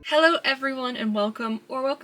Hello everyone and welcome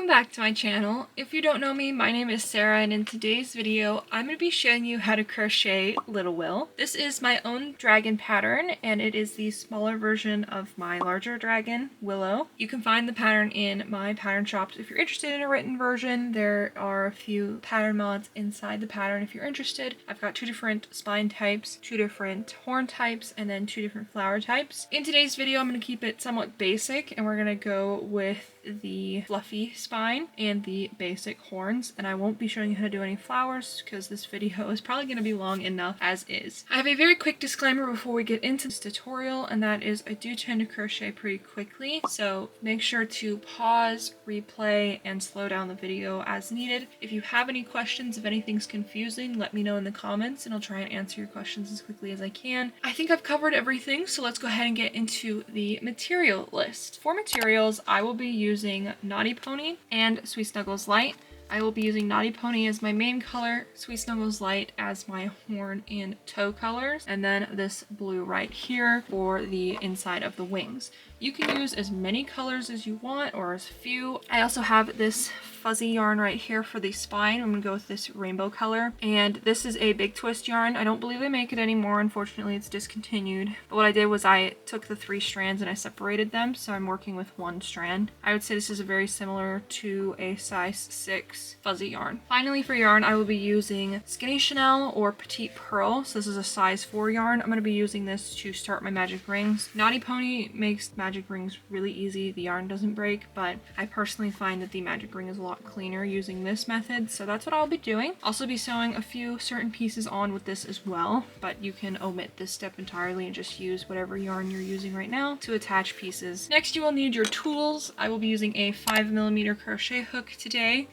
back to my channel. If you don't know me, my name is Sarah and in today's video I'm going to be showing you how to crochet Little Will. This is my own dragon pattern and it is the smaller version of my larger dragon, Willow. You can find the pattern in my pattern shops if you're interested in a written version. There are a few pattern mods inside the pattern if you're interested. I've got two different spine types, two different horn types, and then two different flower types. In today's video I'm going to keep it somewhat basic and we're going to go with the fluffy spine and the basic horns, and I won't be showing you how to do any flowers because this video is probably going to be long enough as is. I have a very quick disclaimer before we get into this tutorial, and that is I do tend to crochet pretty quickly, so make sure to pause, replay, and slow down the video as needed. If you have any questions, if anything's confusing, let me know in the comments and I'll try and answer your questions as quickly as I can. I think I've covered everything, so let's go ahead and get into the material list. For materials, I will be using Naughty Pony and Sweet Snuggles Light. I will be using Naughty Pony as my main color, Sweet Snuggles Light as my horn and toe colors, and then this blue right here for the inside of the wings. You can use as many colors as you want or as few. I also have this fuzzy yarn right here for the spine. I'm gonna go with this rainbow color, and this is a big twist yarn. I don't believe they make it anymore, unfortunately it's discontinued, but what I did was I took the 3 strands and I separated them, so I'm working with 1 strand. I would say this is very similar to a size 6 fuzzy yarn. Finally, for yarn I will be using Skinny Chanel or Petite Pearl, so this is a size 4 yarn. I'm going to be using this to start my magic rings. Naughty Pony makes magic rings really easy, the yarn doesn't break, but I personally find that the magic ring is a lot cleaner using this method, so that's what I'll be doing. Also be sewing a few certain pieces on with this as well, but you can omit this step entirely and just use whatever yarn you're using right now to attach pieces. Next you will need your tools. I will be using a 5mm crochet hook today,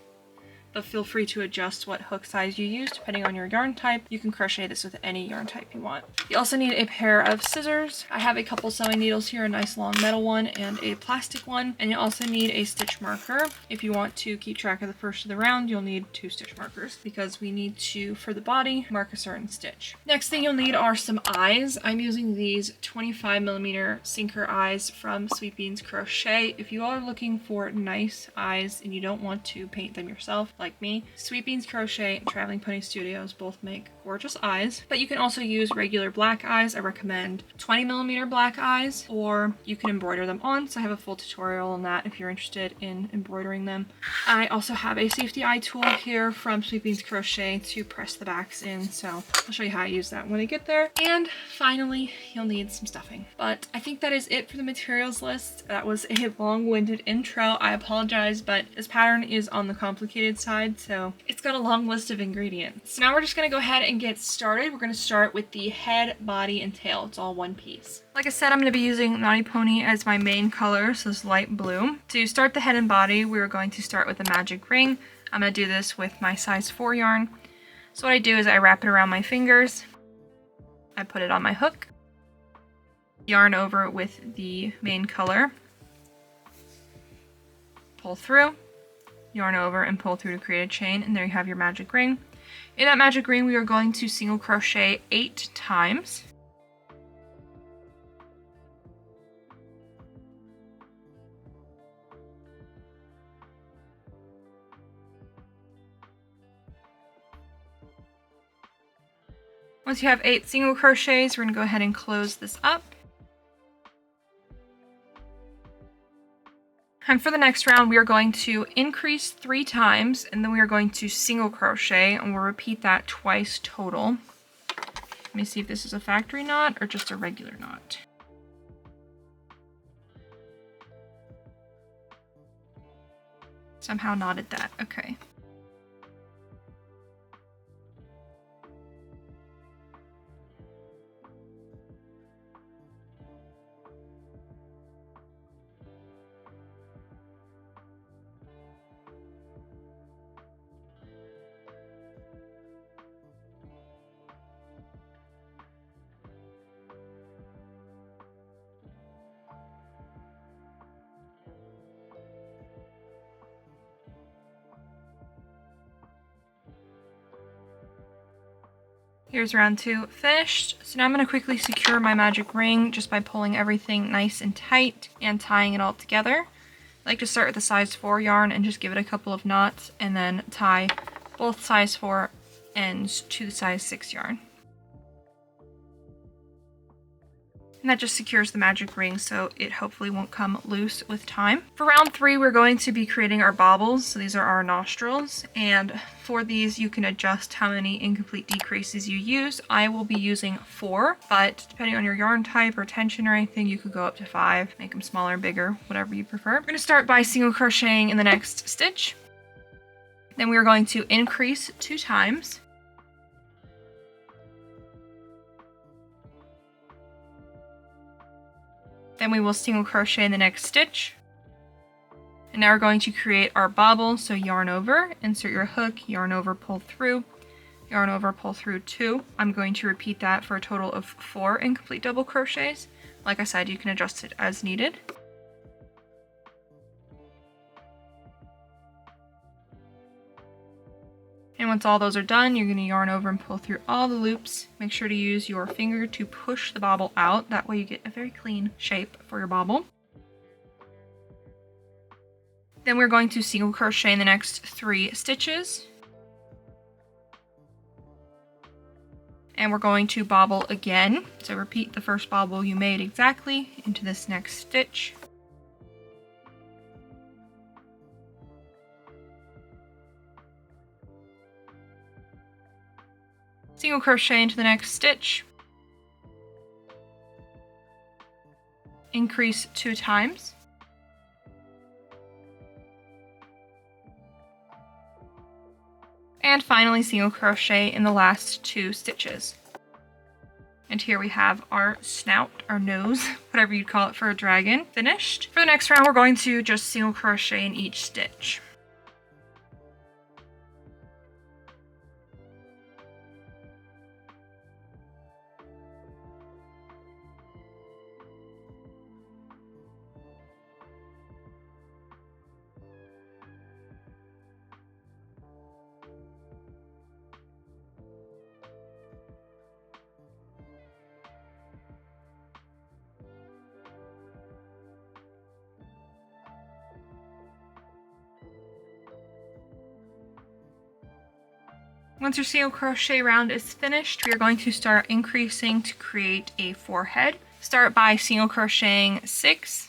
but feel free to adjust what hook size you use depending on your yarn type. You can crochet this with any yarn type you want. You also need a pair of scissors. I have a couple sewing needles here, a nice long metal one and a plastic one, and you also need a stitch marker. If you want to keep track of the first of the round, you'll need 2 stitch markers because we need to, for the body, mark a certain stitch. Next thing you'll need are some eyes. I'm using these 25mm sinker eyes from Sweet Beans Crochet. If you are looking for nice eyes and you don't want to paint them yourself, like me, Sweet Beans Crochet and Traveling Pony Studios both make gorgeous eyes, but you can also use regular black eyes. I recommend 20mm black eyes, or you can embroider them on, so I have a full tutorial on that if you're interested in embroidering them. I also have a safety eye tool here from Sweet Beans Crochet to press the backs in, so I'll show you how I use that when I get there. And finally, you'll need some stuffing. But I think that is it for the materials list. That was a long-winded intro. I apologize, but this pattern is on the complicated side, so it's got a long list of ingredients. So now we're just going to go ahead and get started. We're going to start with the head, body, and tail. It's all one piece. Like I said, I'm going to be using Naughty Pony as my main color, so it's light blue. To start the head and body, we're going to start with a magic ring. I'm going to do this with my size 4 yarn. So what I do is I wrap it around my fingers, I put it on my hook, yarn over with the main color, pull through, yarn over and pull through to create a chain, and there you have your magic ring. In that magic ring we are going to single crochet 8 times. Once you have 8 single crochets, we're going to go ahead and close this up. And for the next round, we are going to increase 3 times, and then we are going to single crochet, and we'll repeat that twice total. Let me see if this is a factory knot or just a regular knot. Somehow knotted that, okay. Here's round 2 finished. So now I'm going to quickly secure my magic ring just by pulling everything nice and tight and tying it all together. I like to start with the size 4 yarn and just give it a couple of knots and then tie both size 4 ends to the size 6 yarn. And that just secures the magic ring so it hopefully won't come loose with time. For round 3, we're going to be creating our baubles. So these are our nostrils. And for these, you can adjust how many incomplete decreases you use. I will be using 4, but depending on your yarn type or tension or anything, you could go up to 5, make them smaller, bigger, whatever you prefer. We're going to start by single crocheting in the next stitch. Then we are going to increase 2 times. Then we will single crochet in the next stitch. And now we're going to create our bauble. So yarn over, insert your hook, yarn over, pull through, yarn over, pull through 2. I'm going to repeat that for a total of 4 incomplete double crochets. Like I said, you can adjust it as needed. And once all those are done, you're going to yarn over and pull through all the loops. Make sure to use your finger to push the bauble out. That way you get a very clean shape for your bauble. Then we're going to single crochet in the next 3 stitches. And we're going to bauble again. So repeat the first bauble you made exactly into this next stitch. Single crochet into the next stitch, increase 2 times, and finally single crochet in the last 2 stitches. And here we have our snout, our nose, whatever you'd call it for a dragon, finished. For the next round, we're going to just single crochet in each stitch. Once your single crochet round is finished, we are going to start increasing to create a forehead. Start by single crocheting 6.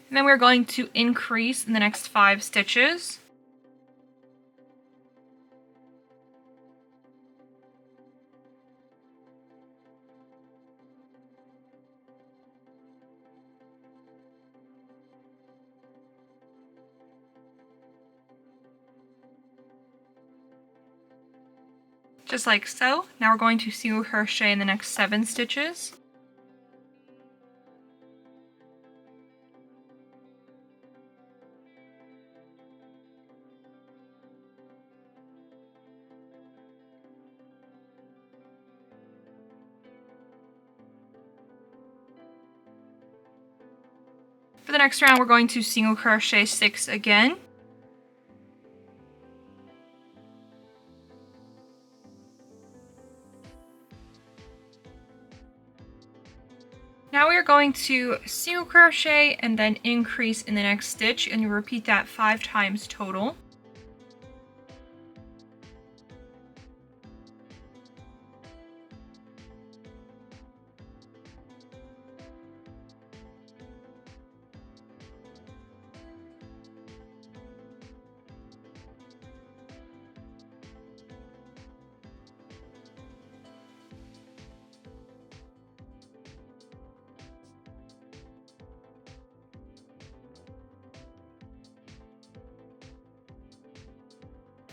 And then we're going to increase in the next 5 stitches. Just like so. Now we're going to single crochet in the next 7 stitches. For the next round, we're going to single crochet 6 again. Now we are going to single crochet and then increase in the next stitch, and you repeat that 5 times total.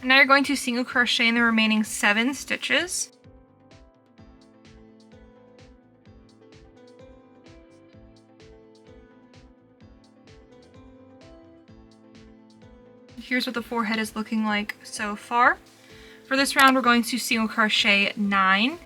And now you're going to single crochet in the remaining 7 stitches. Here's what the forehead is looking like so far. For this round, we're going to single crochet 9.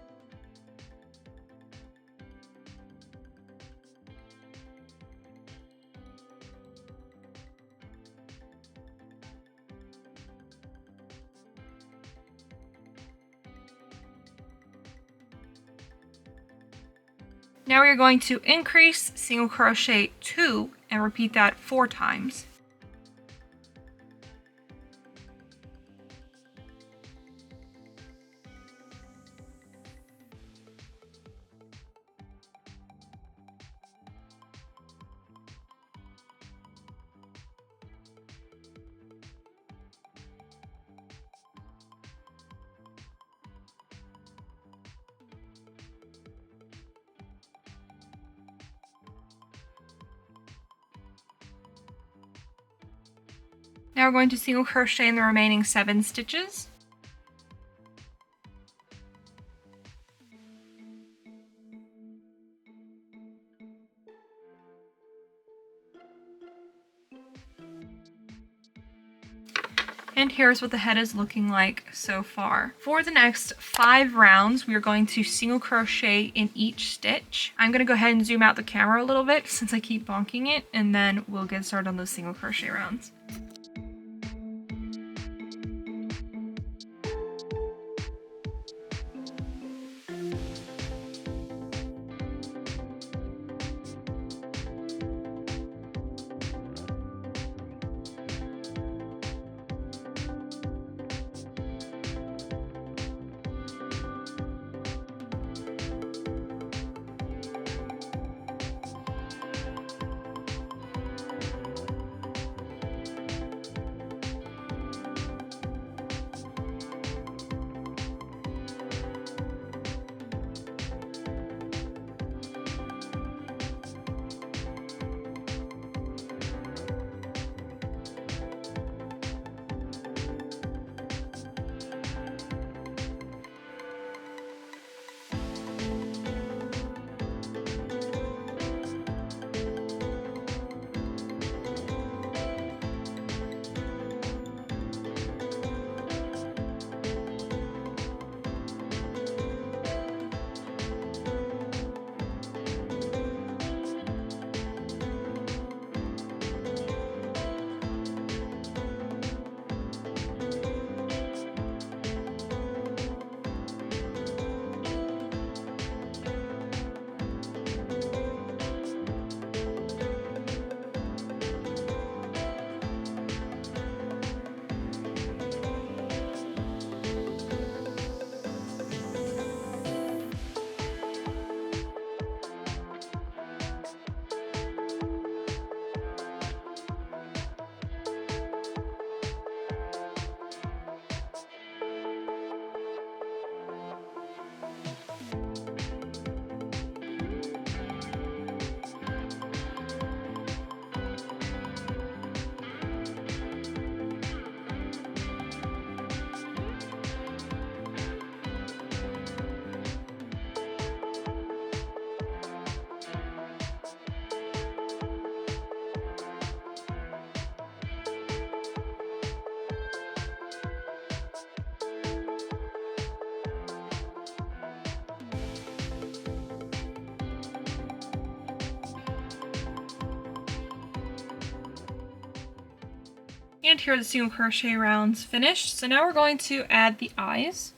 Now we are going to increase single crochet 2 and repeat that 4 times. Now we're going to single crochet in the remaining 7 stitches. And here's what the head is looking like so far. For the next 5 rounds, we are going to single crochet in each stitch. I'm going to go ahead and zoom out the camera a little bit since I keep bonking it, and then we'll get started on those single crochet rounds. And here are the single crochet rounds finished. So now we're going to add the eyes.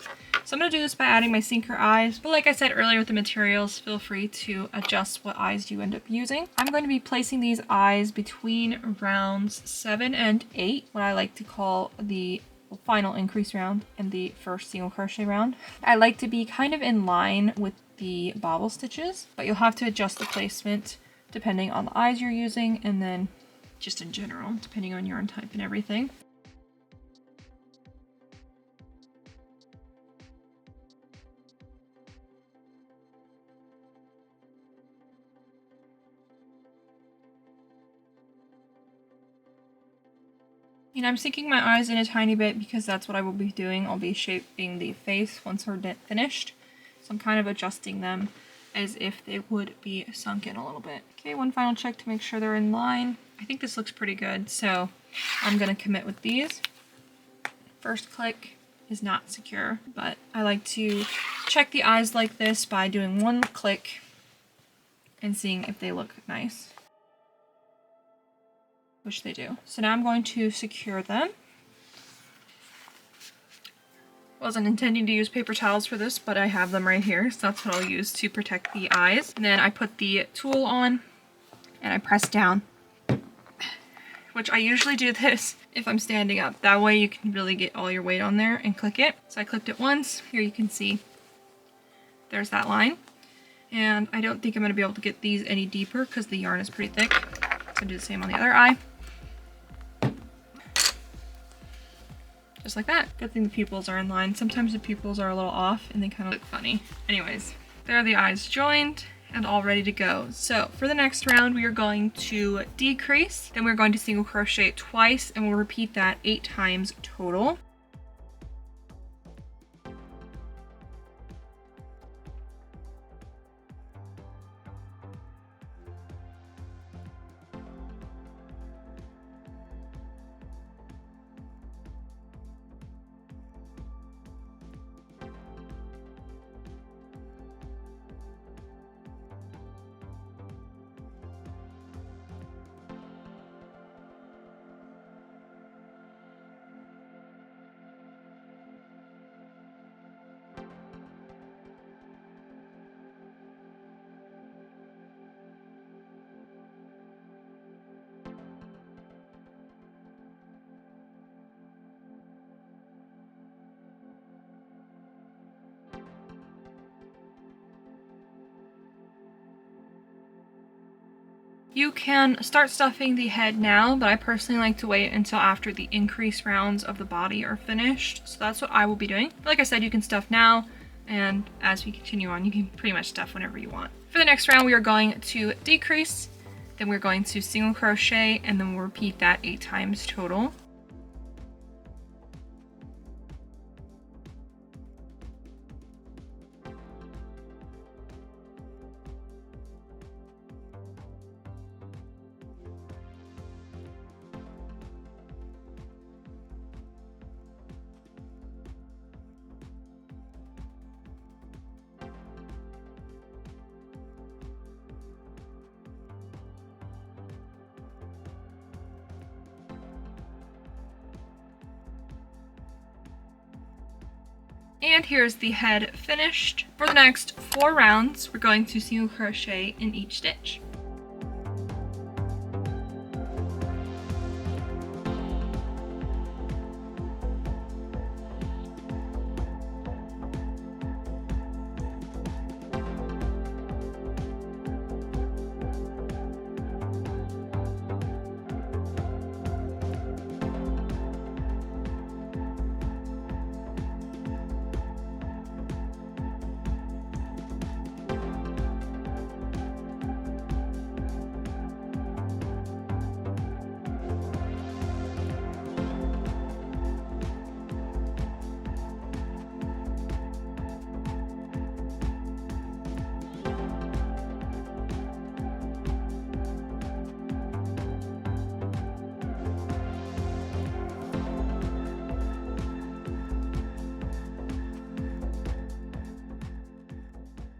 So I'm going to do this by adding my sinker eyes, but like I said earlier with the materials, feel free to adjust what eyes you end up using. I'm going to be placing these eyes between rounds 7 and 8, what I like to call the final increase round and the first single crochet round. I like to be kind of in line with the bobble stitches, but you'll have to adjust the placement depending on the eyes you're using, and then just in general, depending on yarn type and everything. And I'm sinking my eyes in a tiny bit because that's what I will be doing. I'll be shaping the face once we're finished. So I'm kind of adjusting them as if they would be sunk in a little bit. Okay, one final check to make sure they're in line. I think this looks pretty good, so I'm gonna commit with these. First click is not secure, but I like to check the eyes like this by doing one click and seeing if they look nice, which they do. So now I'm going to secure them. Wasn't intending to use paper towels for this, but I have them right here, so that's what I'll use to protect the eyes. And then I put the tool on and I press down, which I usually do this if I'm standing up. That way you can really get all your weight on there and click it. So I clicked it once. Here you can see there's that line. And I don't think I'm going to be able to get these any deeper because the yarn is pretty thick. So do the same on the other eye. Just like that. Good thing the pupils are in line. Sometimes the pupils are a little off and they kind of look funny. Anyways, there are the eyes joined and all ready to go. So for the next round, we are going to decrease, then we're going to single crochet twice, and we'll repeat that 8 times total. You can start stuffing the head now, but I personally like to wait until after the increase rounds of the body are finished. So that's what I will be doing. Like I said, you can stuff now, and as we continue on, you can pretty much stuff whenever you want. For the next round, we are going to decrease, then we're going to single crochet, and then we'll repeat that 8 times total. And here's the head finished. For the next 4 rounds, we're going to single crochet in each stitch.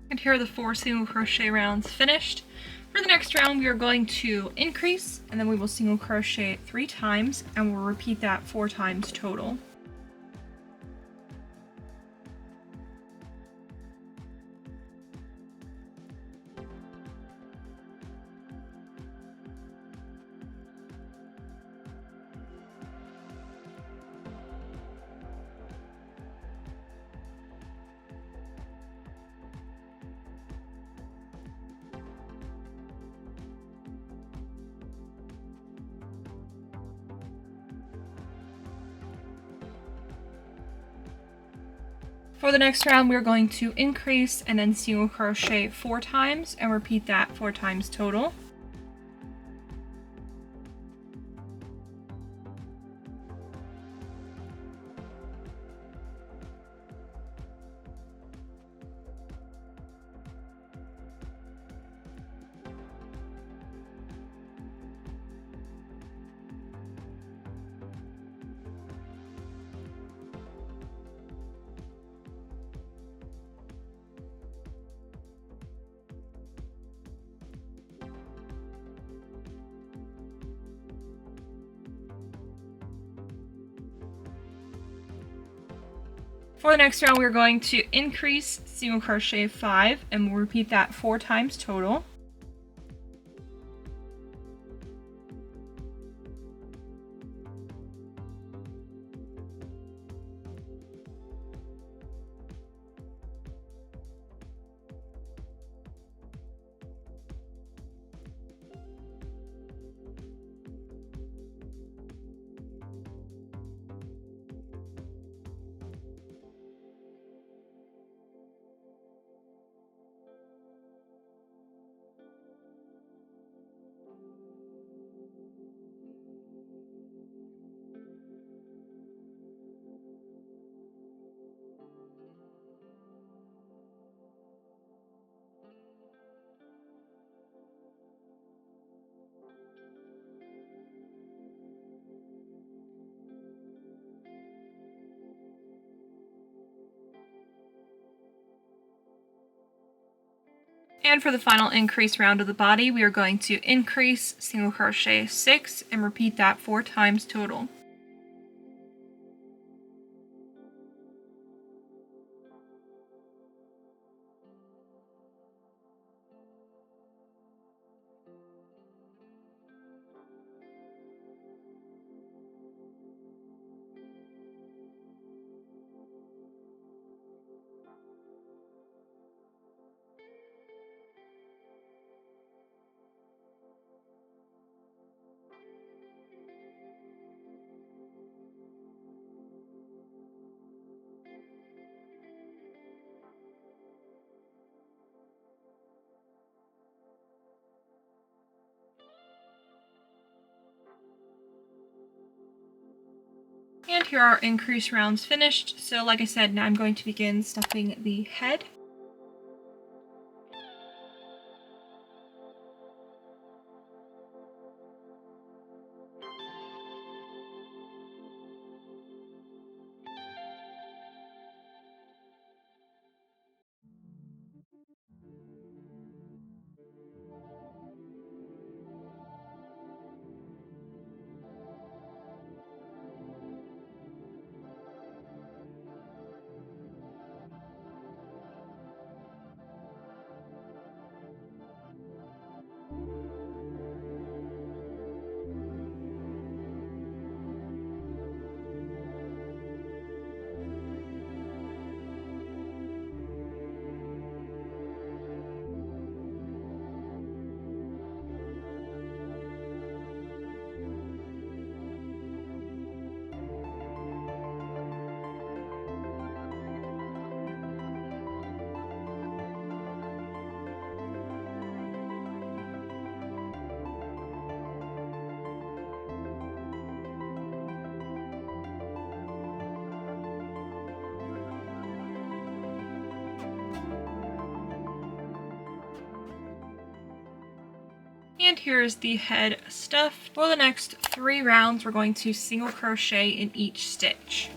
And here are the 4 single crochet rounds finished. For the next round, we are going to increase, and then we will single crochet 3 times, and we'll repeat that 4 times total. For the next round, we're going to increase and then single crochet 4 times and repeat that 4 times total. For the next round, we're going to increase single crochet 5, and we'll repeat that 4 times total. And for the final increase round of the body, we are going to increase single crochet 6 and repeat that 4 times total. And here are our increase rounds finished. So like I said, now I'm going to begin stuffing the head. And here's the head stuffed. For the next 3 rounds, we're going to single crochet in each stitch.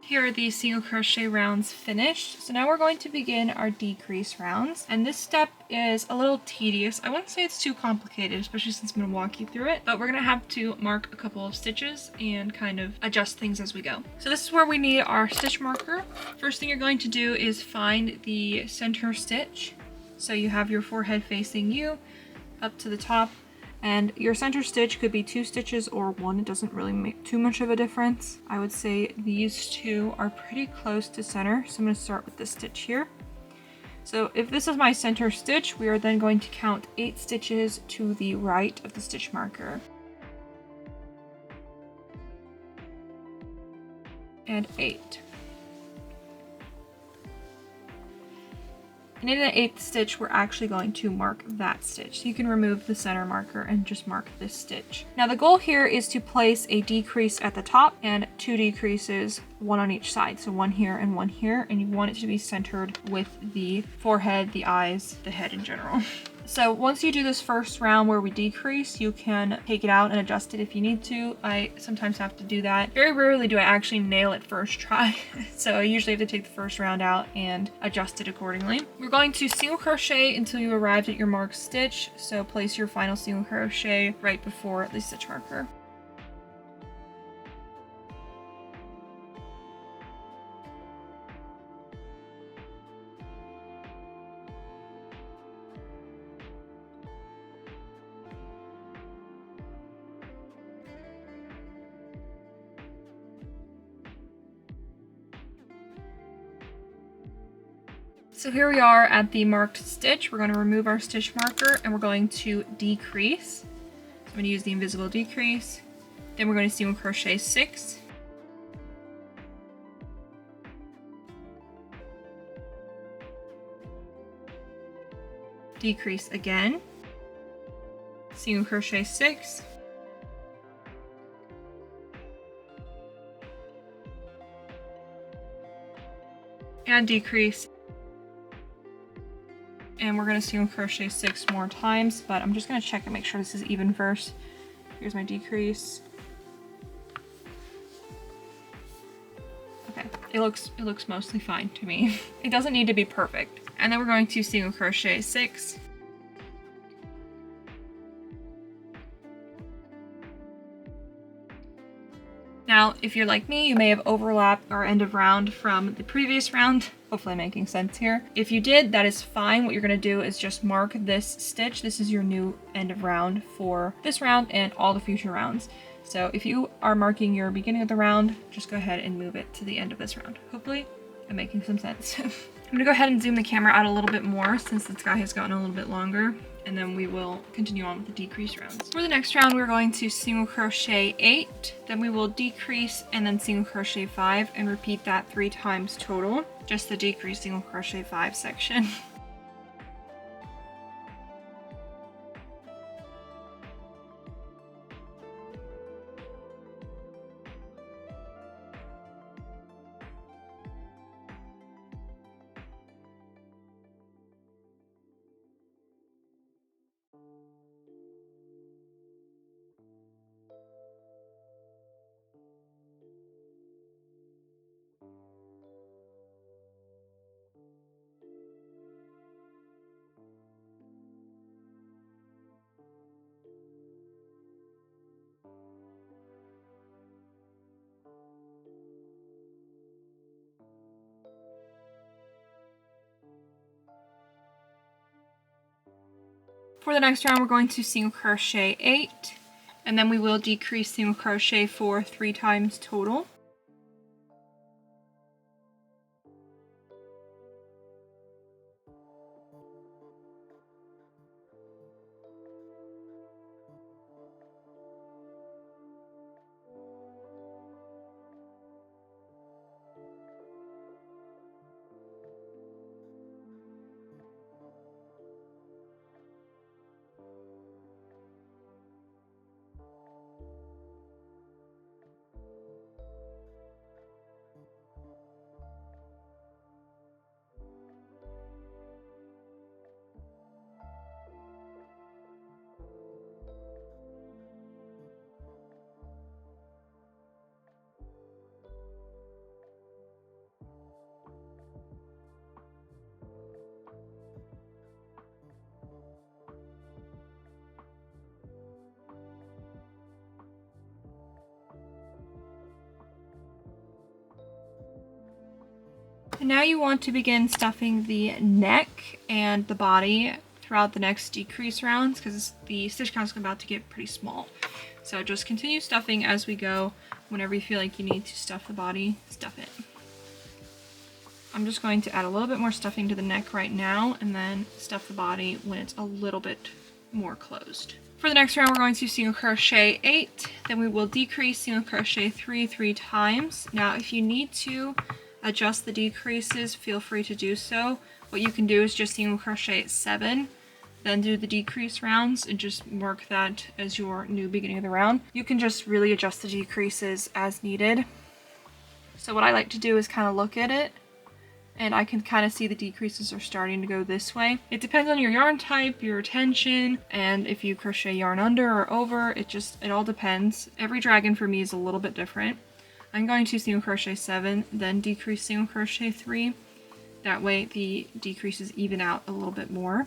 Here are the single crochet rounds finished. So now we're going to begin our decrease rounds. And this step is a little tedious. I wouldn't say it's too complicated, especially since I'm going to walk you through it. But we're going to have to mark a couple of stitches and kind of adjust things as we go. So this is where we need our stitch marker. First thing you're going to do is find the center stitch. So you have your forehead facing you up to the top. And your center stitch could be 2 stitches or 1. It doesn't really make too much of a difference. I would say these 2 are pretty close to center. So I'm going to start with this stitch here. So if this is my center stitch, we are then going to count 8 stitches to the right of the stitch marker. And 8. And in the 8th stitch, we're actually going to mark that stitch. So you can remove the center marker and just mark this stitch. Now the goal here is to place a decrease at the top and 2 decreases, 1 on each side. So 1 here and 1 here, and you want it to be centered with the forehead, the eyes, the head in general. So once you do this first round where we decrease, you can take it out and adjust it if you need to. I sometimes have to do that. Very rarely do I actually nail it first try. So I usually have to take the first round out and adjust it accordingly. We're going to single crochet until you arrive at your marked stitch. So place your final single crochet right before the stitch marker. So here we are at the marked stitch. We're going to remove our stitch marker and we're going to decrease. So I'm going to use the invisible decrease. Then we're going to single crochet 6. Decrease again. Single crochet 6. And decrease. And we're going to single crochet 6 more times, but I'm just going to check and make sure this is even first. Here's my decrease. Okay, it looks mostly fine to me. It doesn't need to be perfect. And then we're going to single crochet 6. Now, if you're like me, you may have overlapped our end of round from the previous round. Hopefully I'm making sense here. If you did, that is fine. What you're gonna do is just mark this stitch. This is your new end of round for this round and all the future rounds. So if you are marking your beginning of the round, just go ahead and move it to the end of this round. Hopefully I'm making some sense. I'm gonna go ahead and zoom the camera out a little bit more since this guy has gotten a little bit longer, and then we will continue on with the decrease rounds. For the next round, we're going to single crochet 8, then we will decrease and then single crochet 5 and repeat that 3 times total. Just the decrease single crochet 5 section. For the next round, we're going to single crochet 8, and then we will decrease single crochet for 3 times total. And now you want to begin stuffing the neck and the body throughout the next decrease rounds, because the stitch count is about to get pretty small. So just continue stuffing as we go. Whenever you feel like you need to stuff the body, stuff it. I'm just going to add a little bit more stuffing to the neck right now and then stuff the body when it's a little bit more closed. For the next round, we're going to single crochet 8, then we will decrease single crochet 3 times. Now, if you need to adjust the decreases, feel free to do so. What you can do is just single crochet 7, then do the decrease rounds and just mark that as your new beginning of the round. You can just really adjust the decreases as needed. So what I like to do is kind of look at it, and I can kind of see the decreases are starting to go this way. It depends on your yarn type, your tension, and if you crochet yarn under or over, it all depends. Every dragon for me is a little bit different. I'm going to single crochet 7, then decrease single crochet 3. That way the decreases even out a little bit more.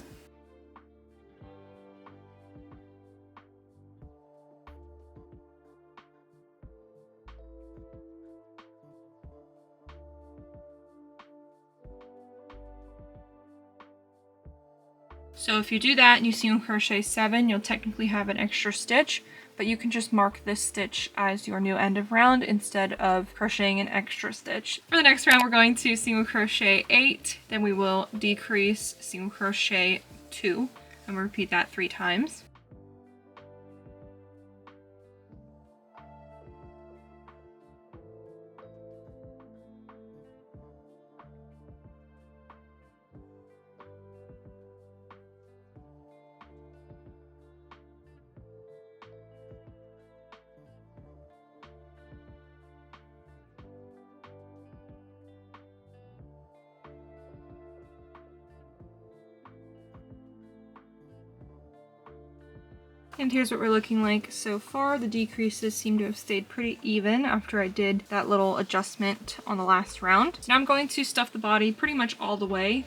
So if you do that and you single crochet 7, you'll technically have an extra stitch, but you can just mark this stitch as your new end of round instead of crocheting an extra stitch. For the next round, we're going to single crochet 8, then we will decrease single crochet 2, and we'll repeat that 3 times. And here's what we're looking like so far. The decreases seem to have stayed pretty even after I did that little adjustment on the last round. So now I'm going to stuff the body pretty much all the way.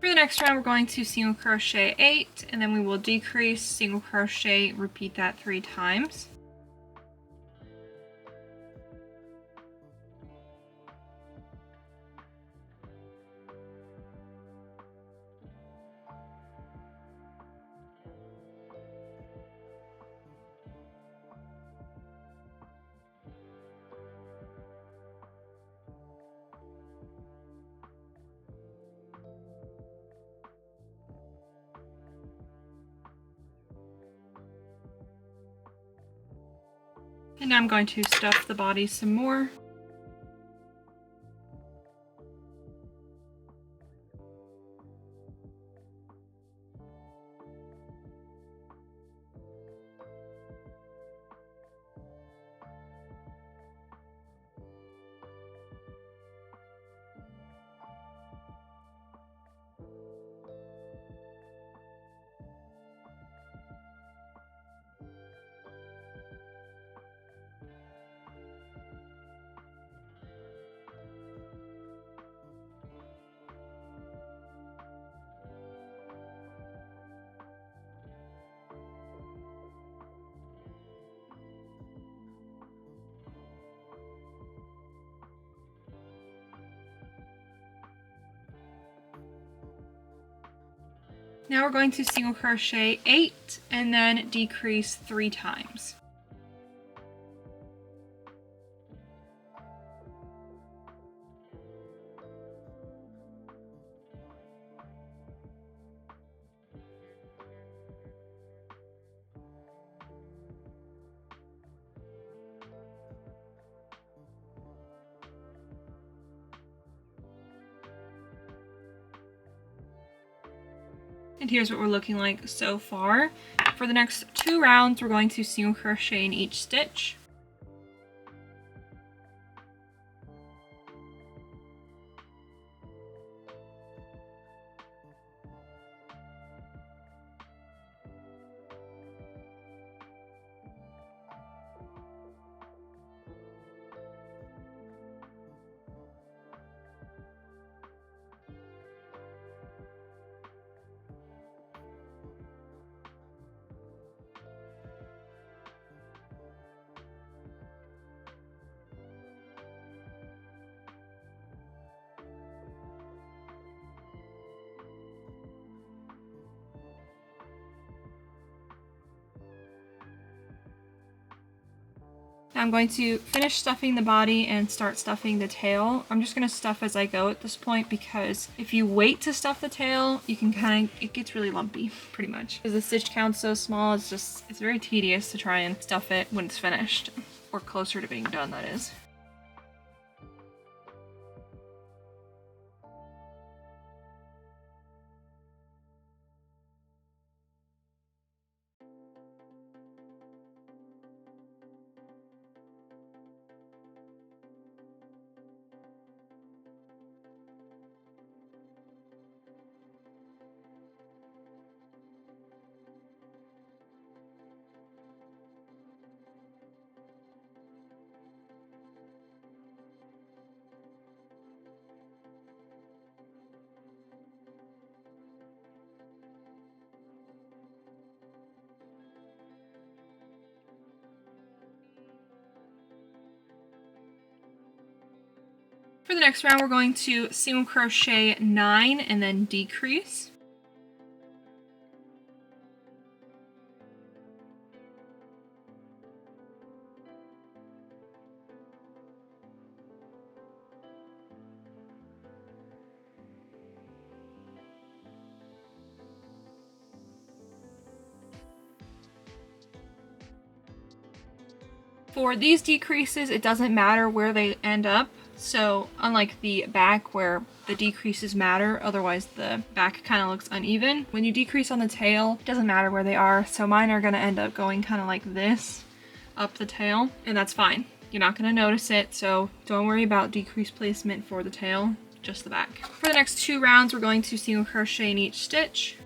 For the next round, we're going to single crochet 8, and then we will decrease, single crochet, repeat that 3 times. And now I'm going to stuff the body some more. Now we're going to single crochet 8 and then decrease 3 times. And here's what we're looking like so far. For the next 2 rounds, we're going to single crochet in each stitch. Now I'm going to finish stuffing the body and start stuffing the tail. I'm just going to stuff as I go at this point, because if you wait to stuff the tail, you can it gets really lumpy pretty much. Because the stitch count's so small, it's very tedious to try and stuff it when it's finished, or closer to being done, that is. For the next round, we're going to single crochet 9 and then decrease. For these decreases, it doesn't matter where they end up. So unlike the back where the decreases matter, otherwise the back kind of looks uneven. When you decrease on the tail, it doesn't matter where they are. So mine are going to end up going kind of like this up the tail, and that's fine. You're not going to notice it, so don't worry about decrease placement for the tail, just the back. For the next 2 rounds, we're going to single crochet in each stitch.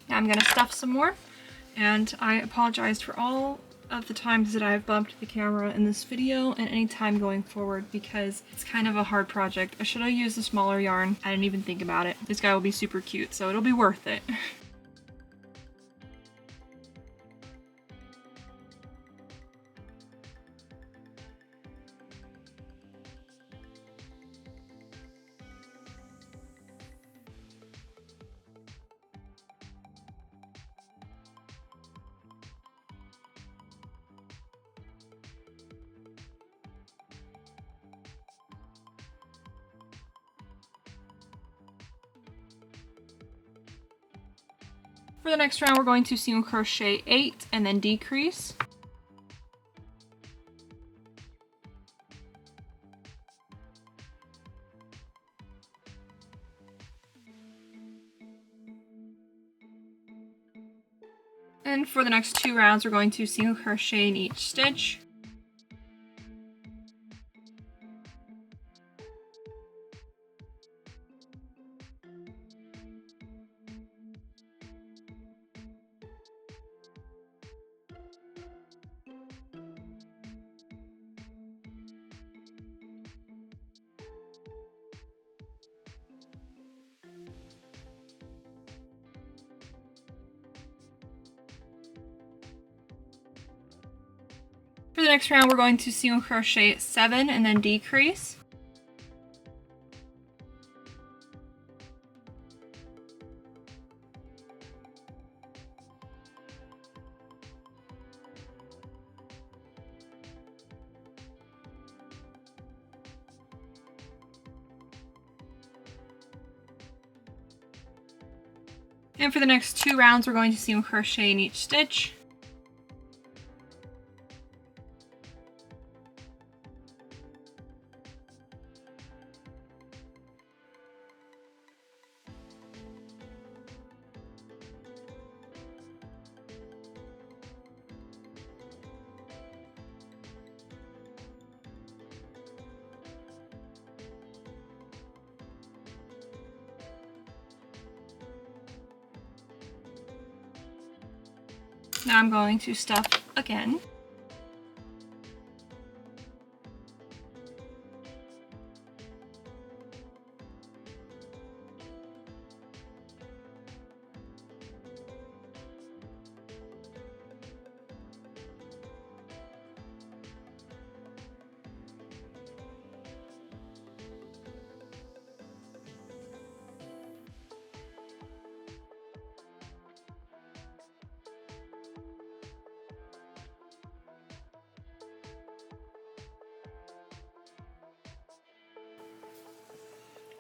Now I'm going to stuff some more, and I apologize for all of the times that I've bumped the camera in this video and any time going forward, because it's kind of a hard project. I should have used a smaller yarn. I didn't even think about it. This guy will be super cute, so it'll be worth it. For the next round, we're going to single crochet 8 and then decrease. And for the next 2 rounds, we're going to single crochet in each stitch. For the next round, we're going to single crochet 7 and then decrease. And for the next 2 rounds, we're going to single crochet in each stitch. Now I'm going to stuff again.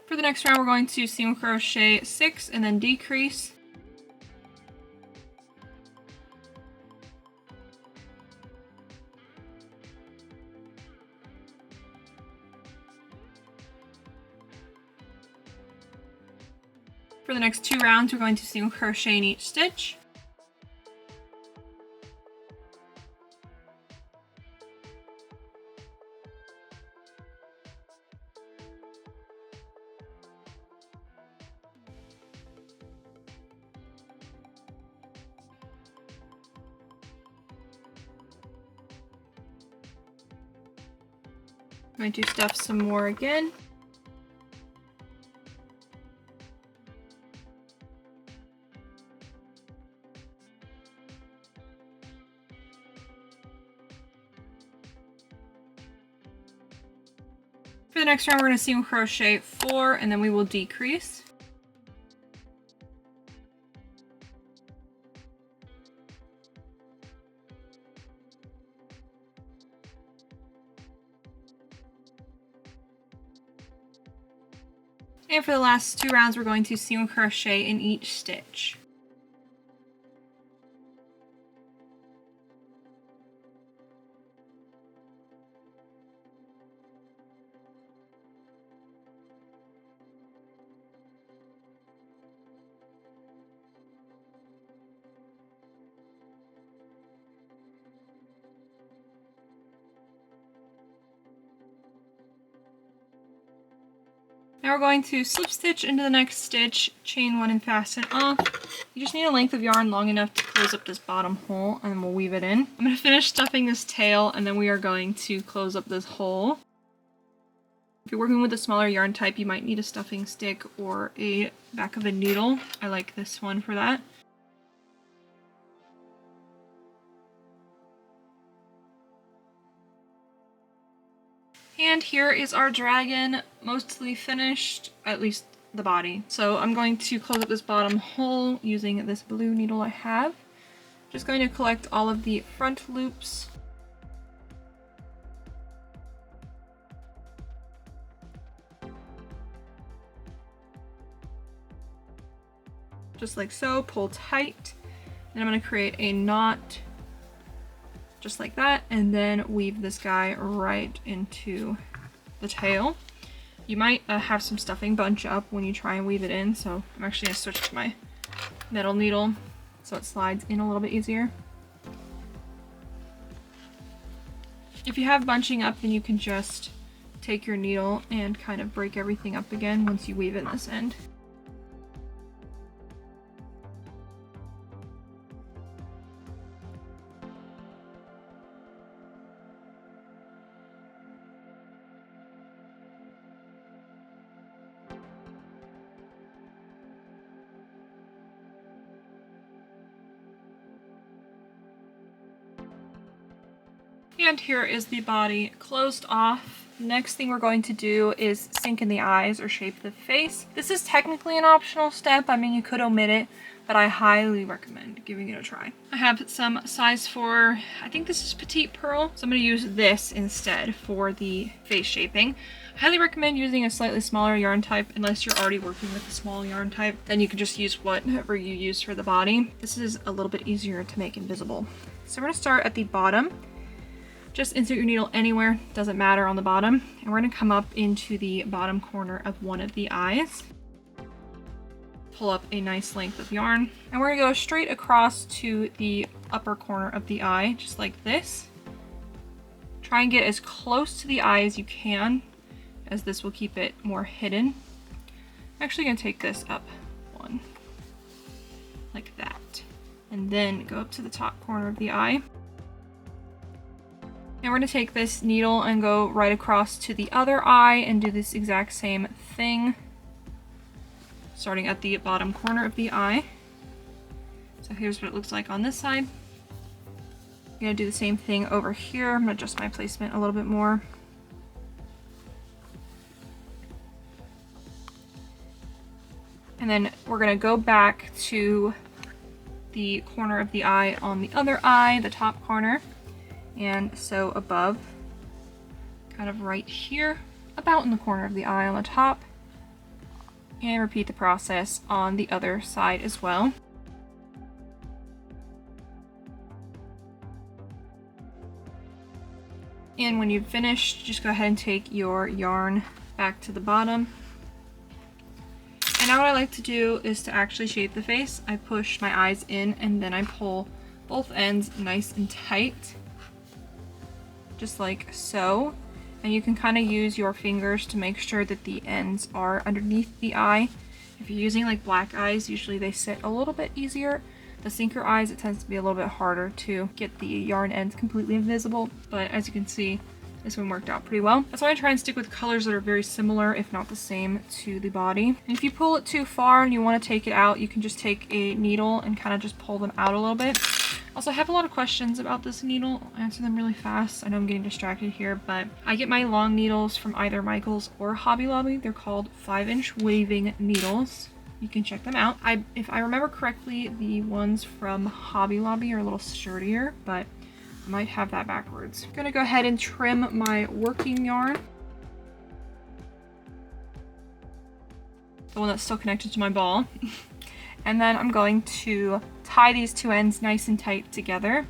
For the next round, we're going to single crochet 6 and then decrease. For the next 2 rounds, we're going to single crochet in each stitch. I'm going to stuff some more again. For the next round, we're going to single crochet 4 and then we will decrease. And for the last 2 rounds, we're going to single crochet in each stitch. Now we're going to slip stitch into the next stitch, chain 1 and fasten off. You just need a length of yarn long enough to close up this bottom hole, and then we'll weave it in. I'm going to finish stuffing this tail, and then we are going to close up this hole. If you're working with a smaller yarn type, you might need a stuffing stick or a back of a needle. I like this one for that. And here is our dragon, mostly finished, at least the body. So I'm going to close up this bottom hole using this blue needle I have. Just going to collect all of the front loops. Just like so, pull tight. And I'm going to create a knot just like that, and then weave this guy right into the tail. You might have some stuffing bunch up when you try and weave it in, so I'm actually going to switch to my metal needle so it slides in a little bit easier. If you have bunching up, then you can just take your needle and kind of break everything up again once you weave in this end. And here is the body closed off. Next thing we're going to do is sink in the eyes or shape the face. This is technically an optional step. I mean, you could omit it, but I highly recommend giving it a try. I have some size 4, I think this is petite pearl, so I'm going to use this instead for the face shaping. I highly recommend using a slightly smaller yarn type unless you're already working with a small yarn type. Then you can just use whatever you use for the body. This is a little bit easier to make invisible. So we're going to start at the bottom. Just insert your needle anywhere, doesn't matter on the bottom. And we're going to come up into the bottom corner of one of the eyes. Pull up a nice length of yarn. And we're going to go straight across to the upper corner of the eye, just like this. Try and get as close to the eye as you can, as this will keep it more hidden. I'm actually going to take this up one, like that. and then go up to the top corner of the eye. And we're going to take this needle and go right across to the other eye and do this exact same thing, starting at the bottom corner of the eye. So here's what it looks like on this side. I'm going to do the same thing over here. I'm going to adjust my placement a little bit more. And then we're going to go back to the corner of the eye on the other eye, the top corner. And so above, kind of right here, about in the corner of the eye on the top. And repeat the process on the other side as well. And when you've finished, just go ahead and take your yarn back to the bottom. And now what I like to do is to actually shape the face. I push my eyes in and then I pull both ends nice and tight, just like so. And you can kind of use your fingers to make sure that the ends are underneath the eye. If you're using like black eyes, usually they sit a little bit easier. The sinker eyes, it tends to be a little bit harder to get the yarn ends completely invisible. But as you can see, this one worked out pretty well. That's why I try and stick with colors that are very similar, if not the same, to the body. And if you pull it too far and you want to take it out, you can just take a needle and kind of just pull them out a little bit. Also, I have a lot of questions about this needle. I'll answer them really fast. I know I'm getting distracted here, but I get my long needles from either Michaels or Hobby Lobby. They're called 5-inch waving needles. You can check them out. If I remember correctly, the ones from Hobby Lobby are a little sturdier, but I might have that backwards. I'm gonna go ahead and trim my working yarn. The one that's still connected to my ball. And then I'm going to tie these two ends nice and tight together.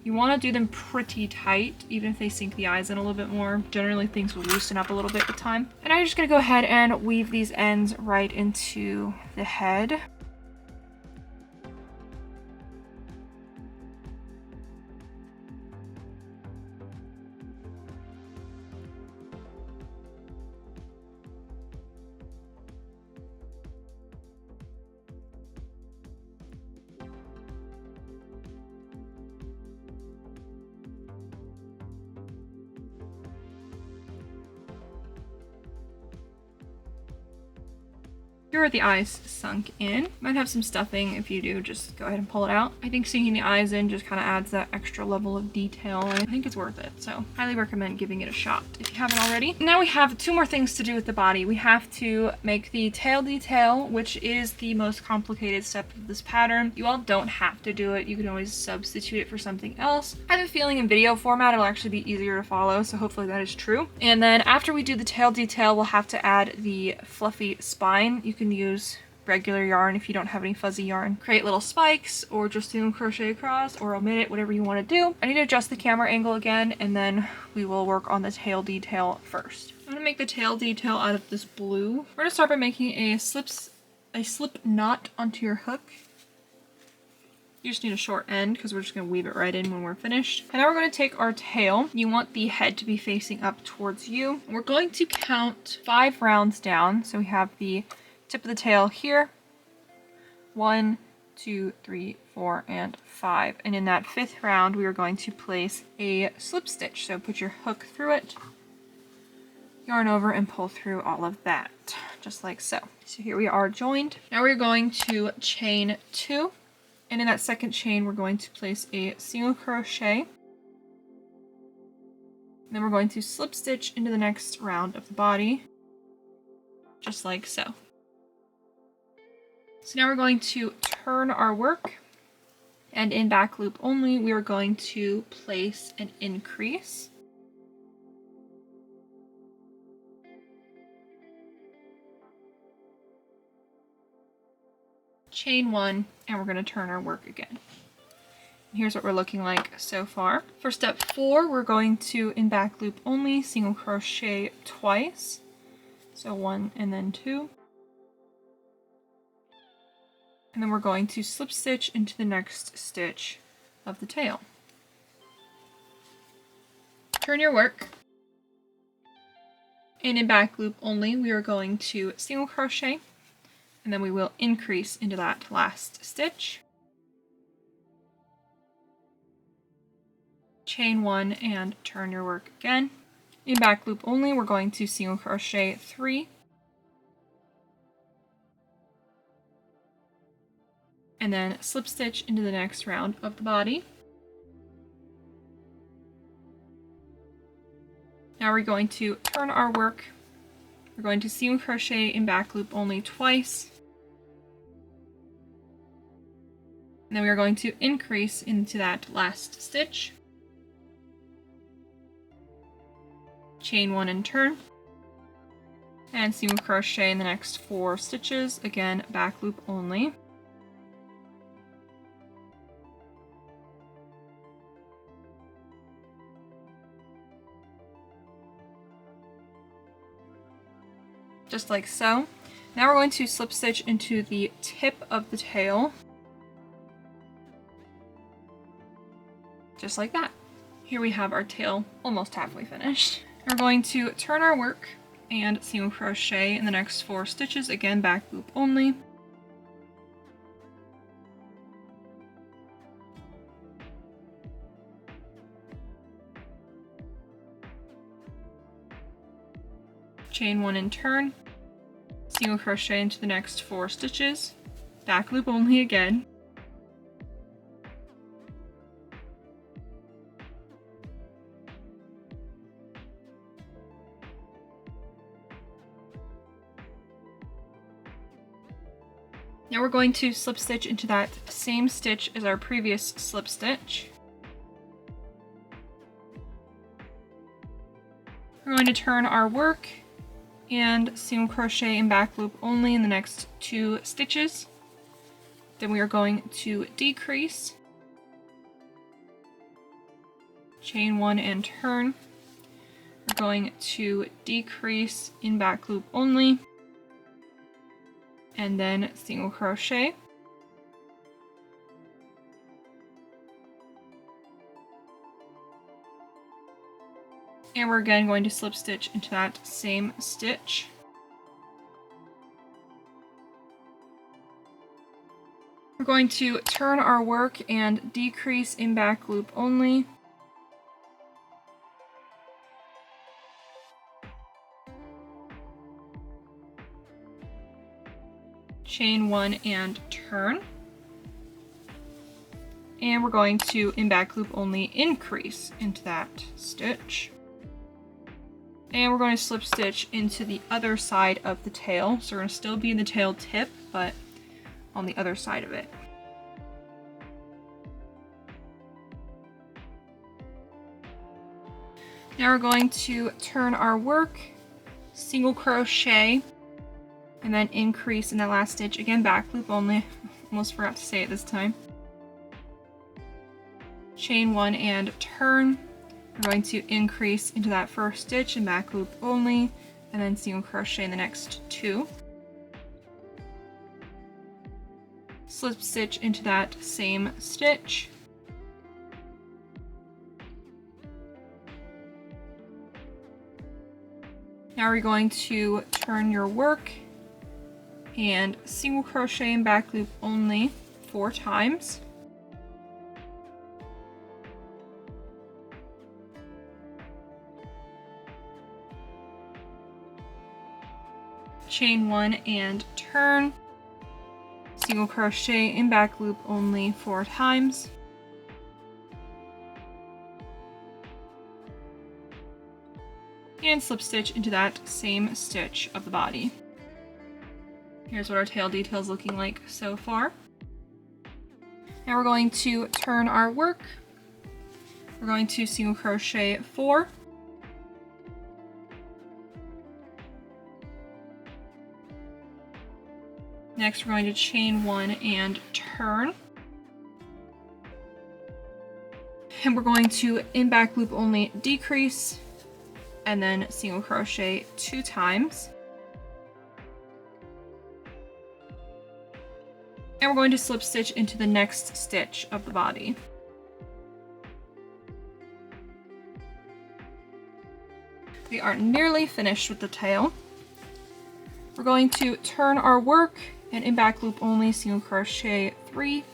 You want to do them pretty tight, even if they sink the eyes in a little bit more. Generally things will loosen up a little bit with time. And I'm just going to go ahead and weave these ends right into the head. Here are the eyes sunk in. Might have some stuffing. If you do, just go ahead and pull it out. I think sinking the eyes in just kind of adds that extra level of detail. I think it's worth it, so highly recommend giving it a shot if you haven't already. Now we have two more things to do with the body. We have to make the tail detail, which is the most complicated step of this pattern. You all don't have to do it. You can always substitute it for something else. I have a feeling in video format it'll actually be easier to follow, so hopefully that is true. And then after we do the tail detail, we'll have to add the fluffy spine. You can use regular yarn if you don't have any fuzzy yarn. Create little spikes or just single crochet across or omit it, whatever you want to do. I need to adjust the camera angle again and then we will work on the tail detail first. I'm going to make the tail detail out of this blue. We're going to start by making a slip knot onto your hook. You just need a short end because we're just going to weave it right in when we're finished. And now we're going to take our tail. You want the head to be facing up towards you. We're going to count 5 rounds down. So we have the tip of the tail here. 1, 2, 3, 4, and 5. And in that 5th round, we are going to place a slip stitch. So put your hook through it, yarn over, and pull through all of that, just like so. So here we are joined. Now we're going to chain 2. And in that second chain, we're going to place a single crochet. And then we're going to slip stitch into the next round of the body, just like so. So now we're going to turn our work, and in back loop only, we are going to place an increase. Chain 1, and we're going to turn our work again. And here's what we're looking like so far. For step 4, we're going to, in back loop only, single crochet twice. So 1 and then 2. And then we're going to slip stitch into the next stitch of the tail. Turn your work. And in back loop only, we are going to single crochet, and then we will increase into that last stitch. chain 1 and turn your work again. In back loop only, we're going to single crochet 3, and then slip stitch into the next round of the body. Now we're going to turn our work. We're going to single crochet in back loop only twice, and then we are going to increase into that last stitch, chain 1 and turn, and single crochet in the next 4 stitches, again back loop only. Just like so. Now we're going to slip stitch into the tip of the tail, just like that. Here we have our tail almost halfway finished. We're going to turn our work and single crochet in the next 4 stitches, again back loop only. Chain 1 and turn, single crochet into the next 4 stitches, back loop only again. Now we're going to slip stitch into that same stitch as our previous slip stitch. We're going to turn our work and single crochet in back loop only in the next 2 stitches. Then we are going to decrease, chain 1 and turn. We're going to decrease in back loop only, and then single crochet. And we're again going to slip stitch into that same stitch. We're going to turn our work and decrease in back loop only. Chain 1 and turn. And we're going to, in back loop only, increase into that stitch. And we're going to slip stitch into the other side of the tail. So we're going to still be in the tail tip, but on the other side of it. Now we're going to turn our work, single crochet, and then increase in that last stitch. Again, back loop only. Almost forgot to say it this time. Chain 1 and turn. We're going to increase into that first stitch and back loop only, and then single crochet in the next 2. Slip stitch into that same stitch. Now we're going to turn your work and single crochet in back loop only 4 times. Chain 1 and turn, single crochet in back loop only 4 times. And slip stitch into that same stitch of the body. Here's what our tail detail is looking like so far. Now we're going to turn our work. We're going to single crochet 4. Next, we're going to chain 1 and turn. And we're going to, in back loop only, decrease, and then single crochet 2 times. And we're going to slip stitch into the next stitch of the body. We are nearly finished with the tail. We're going to turn our work and in back loop only single crochet 3,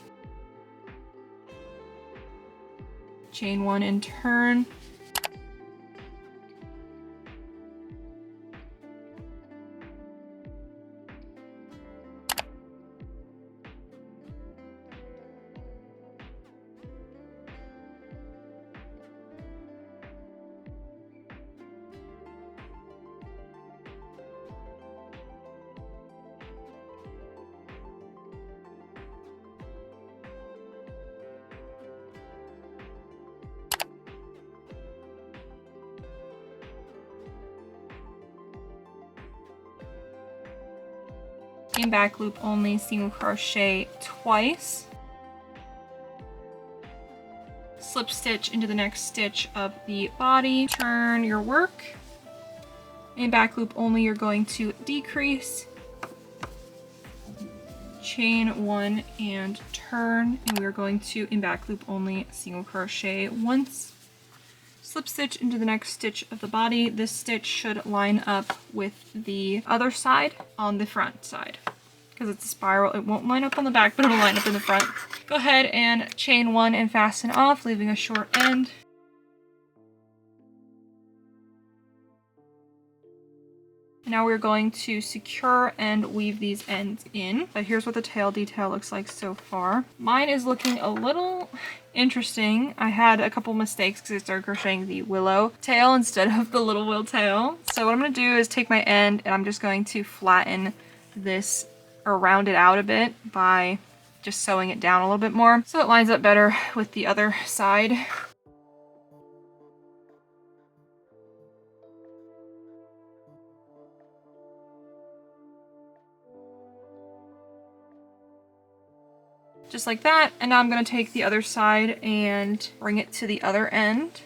chain 1 and turn. Chain back loop only, single crochet twice, slip stitch into the next stitch of the body, turn your work, and back loop only you're going to decrease, chain 1 and turn, and we're going to, in back loop only, single crochet once, slip stitch into the next stitch of the body. This stitch should line up with the other side on the front side. Because it's a spiral, it won't line up on the back, but it'll line up in the front. Go ahead and chain 1 and fasten off, leaving a short end. Now we're going to secure and weave these ends in. But here's what the tail detail looks like so far. Mine is looking a little interesting. I had a couple mistakes because I started crocheting the willow tail instead of the little will tail. So what I'm going to do is take my end and I'm just going to flatten this or round it out a bit by just sewing it down a little bit more so it lines up better with the other side. Just like that, and now I'm going to take the other side and bring it to the other end.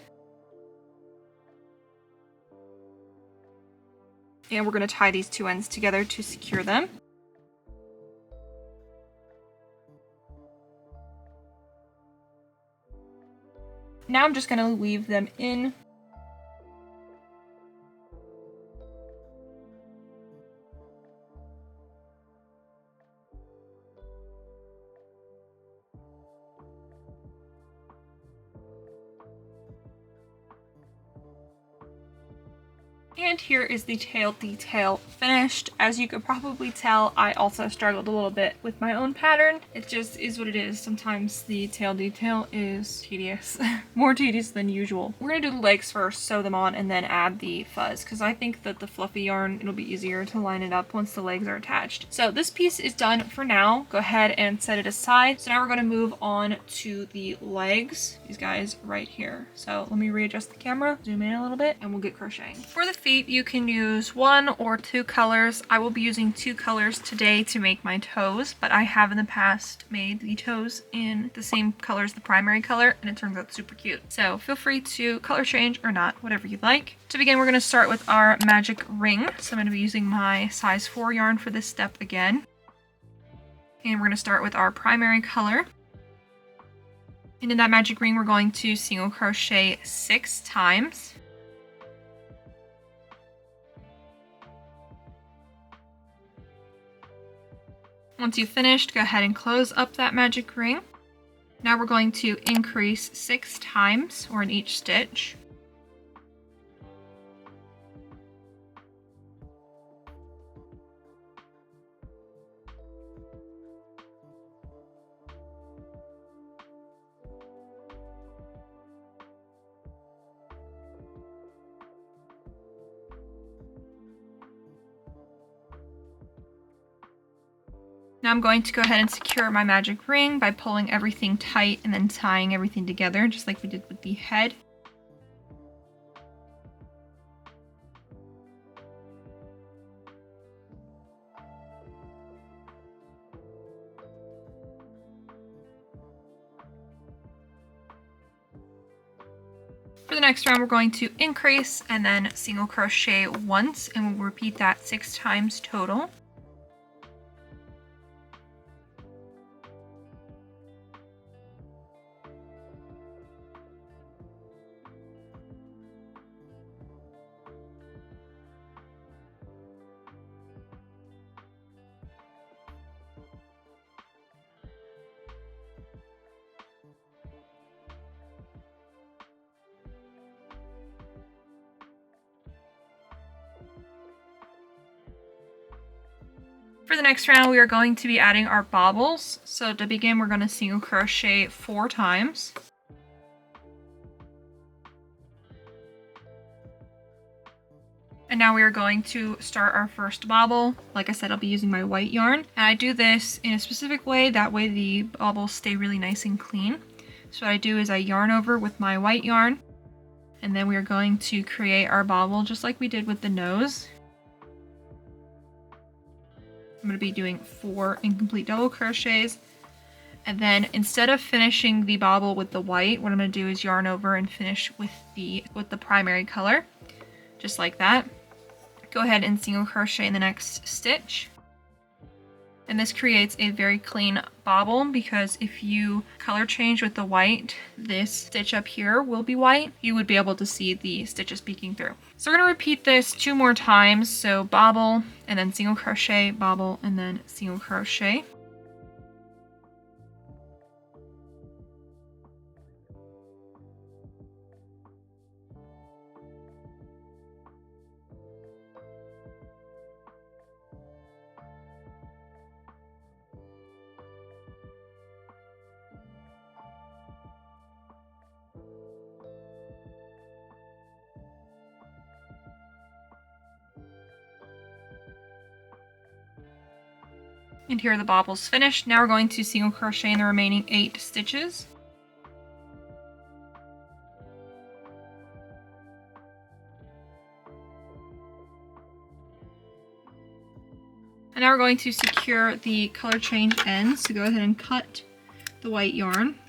And we're going to tie these two ends together to secure them. Now I'm just going to weave them in. And here is the tail detail finished. As you could probably tell, I also struggled a little bit with my own pattern. It just is what it is. Sometimes the tail detail is tedious, more tedious than usual. We're gonna do the legs first, sew them on, and then add the fuzz, because I think that the fluffy yarn, it'll be easier to line it up once the legs are attached. So this piece is done for now. Go ahead and set it aside. So now we're gonna move on to the legs, these guys right here. So let me readjust the camera, zoom in a little bit, and we'll get crocheting. For the feet, you can use 1 or 2 colors. I will be using 2 colors today to make my toes, but I have in the past made the toes in the same color as the primary color, and it turns out super cute. So feel free to color change or not, whatever you like. To begin, we're going to start with our magic ring. So I'm going to be using my size 4 yarn for this step again. And we're going to start with our primary color. And in that magic ring, we're going to single crochet 6 times. Once you've finished, go ahead and close up that magic ring. Now we're going to increase 6 times, or in each stitch. Now I'm going to go ahead and secure my magic ring by pulling everything tight and then tying everything together, just like we did with the head. For the next round, we're going to increase and then single crochet once, and we'll repeat that 6 times total. For the next round, we are going to be adding our baubles. So to begin, we're going to single crochet 4 times. And now we are going to start our first bauble. Like I said, I'll be using my white yarn. And I do this in a specific way, that way the baubles stay really nice and clean. So what I do is I yarn over with my white yarn, and then we are going to create our bauble just like we did with the nose. I'm going to be doing 4 incomplete double crochets, and then instead of finishing the bauble with the white, what I'm going to do is yarn over and finish with the primary color, just like that. Go ahead and single crochet in the next stitch. And this creates a very clean bauble, because if you color change with the white, this stitch up here will be white. You would be able to see the stitches peeking through. So we're going to repeat this 2 more times. So bauble, and then single crochet, bauble, and then single crochet. And here are the baubles finished. Now we're going to single crochet in the remaining 8 stitches. And now we're going to secure the color change ends. So go ahead and cut the white yarn,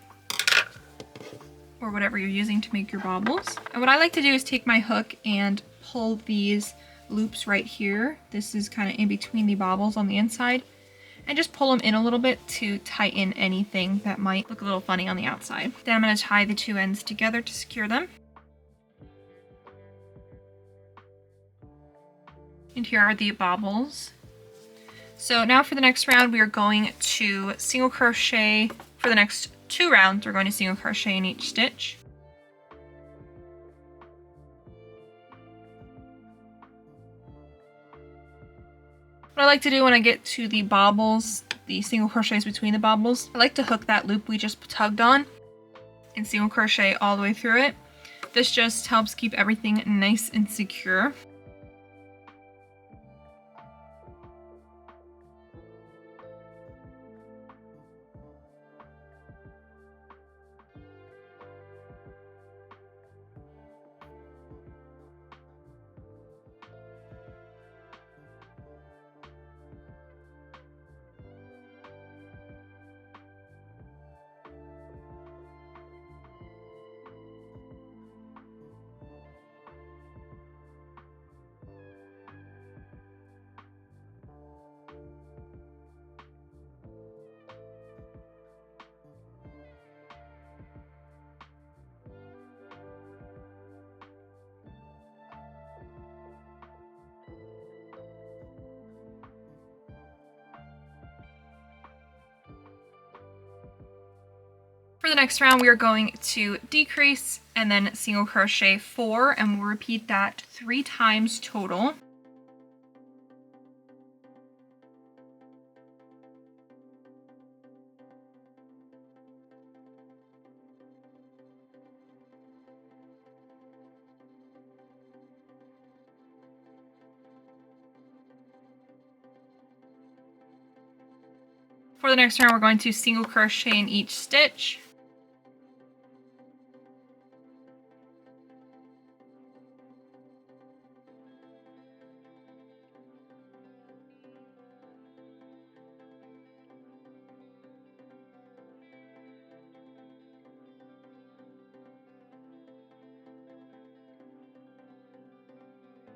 or whatever you're using to make your baubles. And what I like to do is take my hook and pull these loops right here. This is kind of in between the baubles on the inside. And just pull them in a little bit to tighten anything that might look a little funny on the outside. Then I'm going to tie the 2 ends together to secure them. And here are the baubles. So now for the next round, we are going to single crochet. For the next 2 rounds, we're going to single crochet in each stitch. What I like to do when I get to the baubles, the single crochets between the baubles, I like to hook that loop we just tugged on and single crochet all the way through it. This just helps keep everything nice and secure. For the next round, we are going to decrease and then single crochet 4, and we'll repeat that 3 times total. For the next round, we're going to single crochet in each stitch.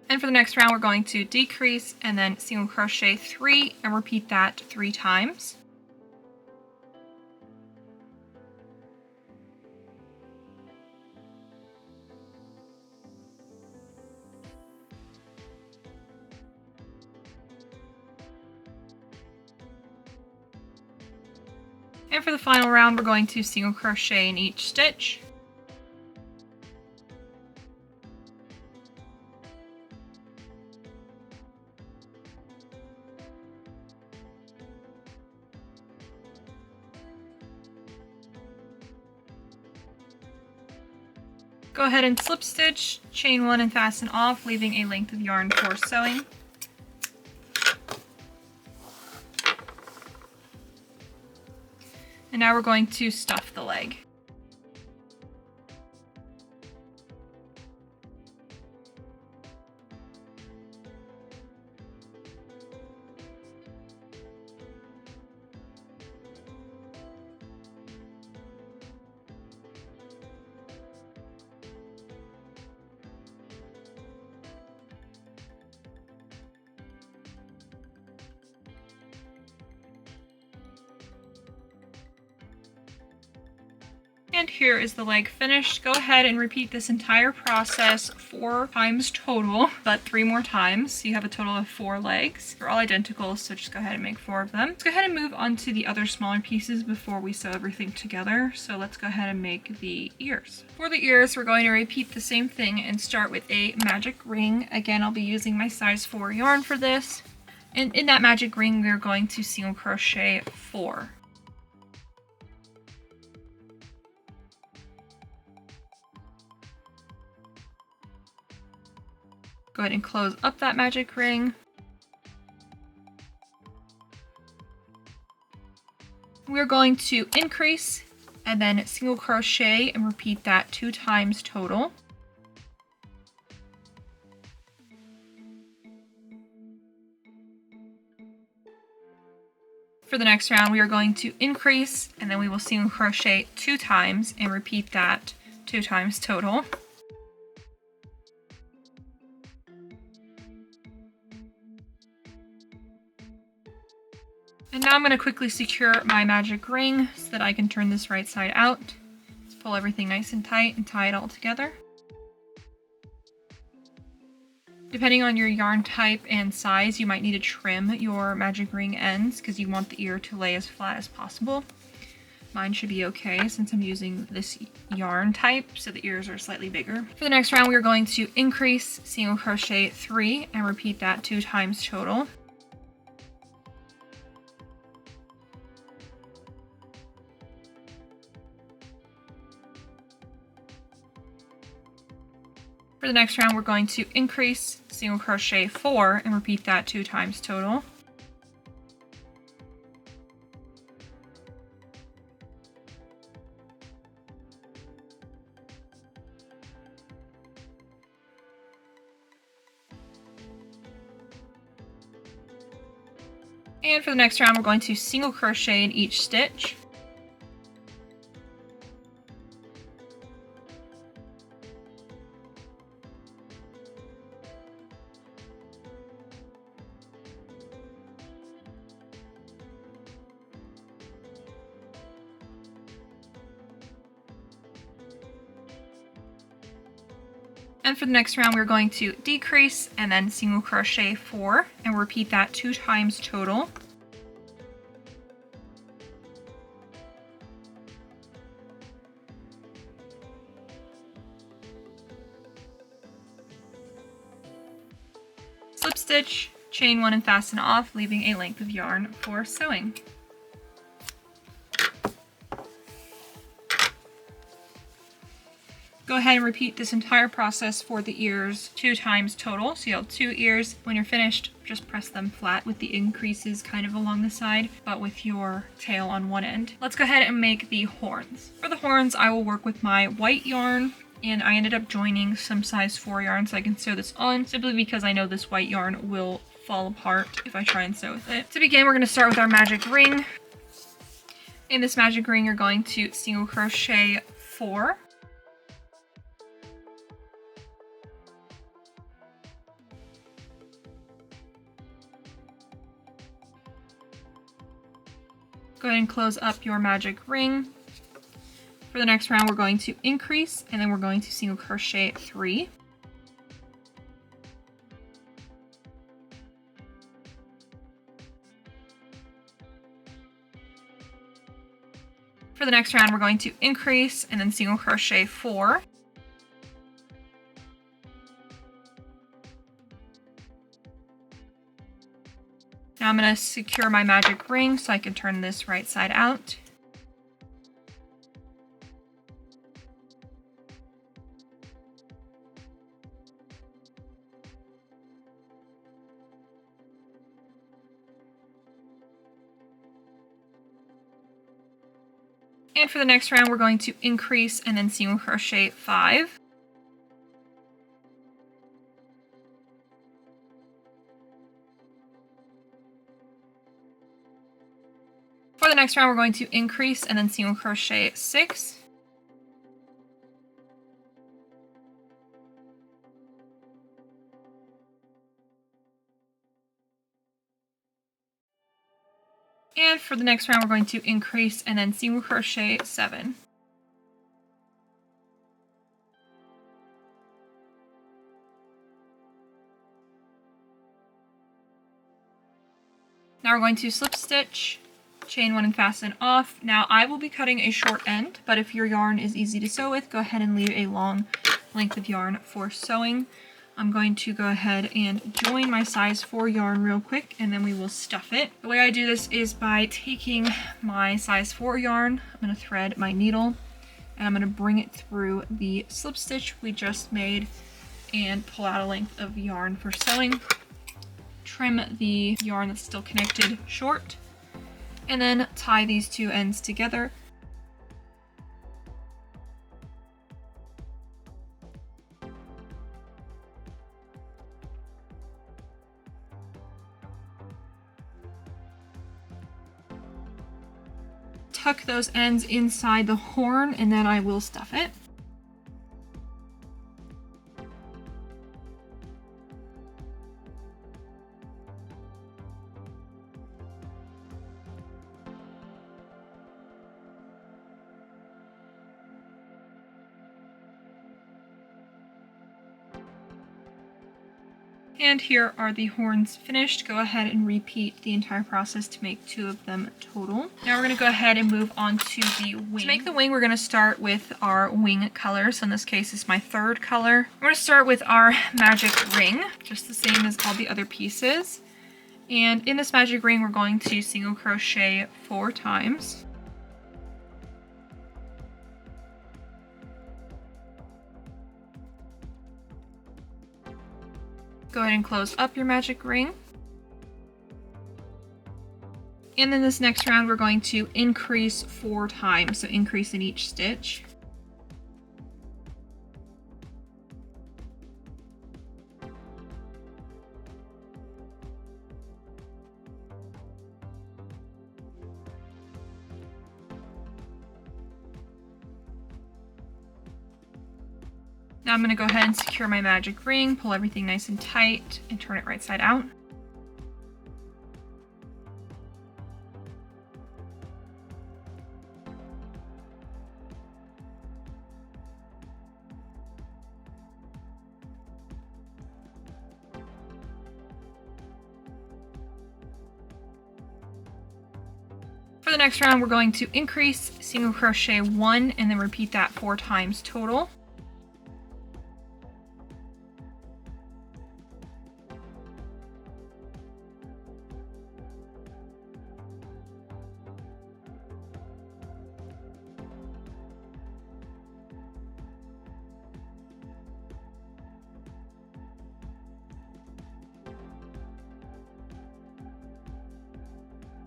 And for the next round, we're going to decrease and then single crochet 3 and repeat that 3 times. And for the final round, we're going to single crochet in each stitch. Go ahead and slip stitch, chain 1 and fasten off, leaving a length of yarn for sewing. And now we're going to stuff the leg. And here is the leg finished. Go ahead and repeat this entire process 4 times total, but 3 more times. So you have a total of 4 legs. They're all identical, so just go ahead and make 4 of them. Let's go ahead and move on to the other smaller pieces before we sew everything together. So let's go ahead and make the ears. For the ears, we're going to repeat the same thing and start with a magic ring. Again, I'll be using my size 4 yarn for this. And in that magic ring, we're going to single crochet 4. Go ahead and close up that magic ring. We're going to increase and then single crochet and repeat that 2 times total. For the next round, we are going to increase and then we will single crochet 2 times and repeat that 2 times total. And now I'm going to quickly secure my magic ring so that I can turn this right side out. Just pull everything nice and tight and tie it all together. Depending on your yarn type and size, you might need to trim your magic ring ends because you want the ear to lay as flat as possible. Mine should be okay since I'm using this yarn type, so the ears are slightly bigger. For the next round, we are going to increase, single crochet 3, and repeat that 2 times total. For the next round, we're going to increase, single crochet 4, and repeat that 2 times total. And for the next round, we're going to single crochet in each stitch. And for the next round, we're going to decrease and then single crochet 4 and repeat that 2 times total. Slip stitch, chain 1 and fasten off, leaving a length of yarn for sewing. Go ahead and repeat this entire process for the ears 2 times total. So you'll have 2 ears. When you're finished, just press them flat with the increases kind of along the side, but with your tail on one end. Let's go ahead and make the horns. For the horns, I will work with my white yarn, and I ended up joining some size 4 yarn so I can sew this on, simply because I know this white yarn will fall apart if I try and sew with it. To begin, we're going to start with our magic ring. In this magic ring, you're going to single crochet 4. Go ahead and close up your magic ring. For the next round, we're going to increase, and then we're going to single crochet 3. For the next round, we're going to increase, and then single crochet 4. Now I'm going to secure my magic ring so I can turn this right side out. And for the next round, we're going to increase and then single crochet 5. For the next round, we're going to increase and then single crochet 6. And for the next round, we're going to increase and then single crochet 7. Now we're going to slip stitch, chain 1 and fasten off. Now I will be cutting a short end, but if your yarn is easy to sew with, go ahead and leave a long length of yarn for sewing. I'm going to go ahead and join my size 4 yarn real quick, and then we will stuff it. The way I do this is by taking my size 4 yarn, I'm going to thread my needle, and I'm going to bring it through the slip stitch we just made and pull out a length of yarn for sewing. Trim the yarn that's still connected short, and then tie these 2 ends together. Tuck those ends inside the horn, and then I will stuff it. And here are the horns finished. Go ahead and repeat the entire process to make 2 of them total. Now we're going to go ahead and move on to the wing. To make the wing, we're going to start with our wing color. So in this case, it's my 3rd color. We're going to start with our magic ring, just the same as all the other pieces. And in this magic ring, we're going to single crochet 4 times. Go ahead and close up your magic ring. And then this next round, we're going to increase 4 times, so increase in each stitch. Now I'm going to go ahead and secure my magic ring, pull everything nice and tight, and turn it right side out. For the next round, we're going to increase, single crochet 1, and then repeat that 4 times total.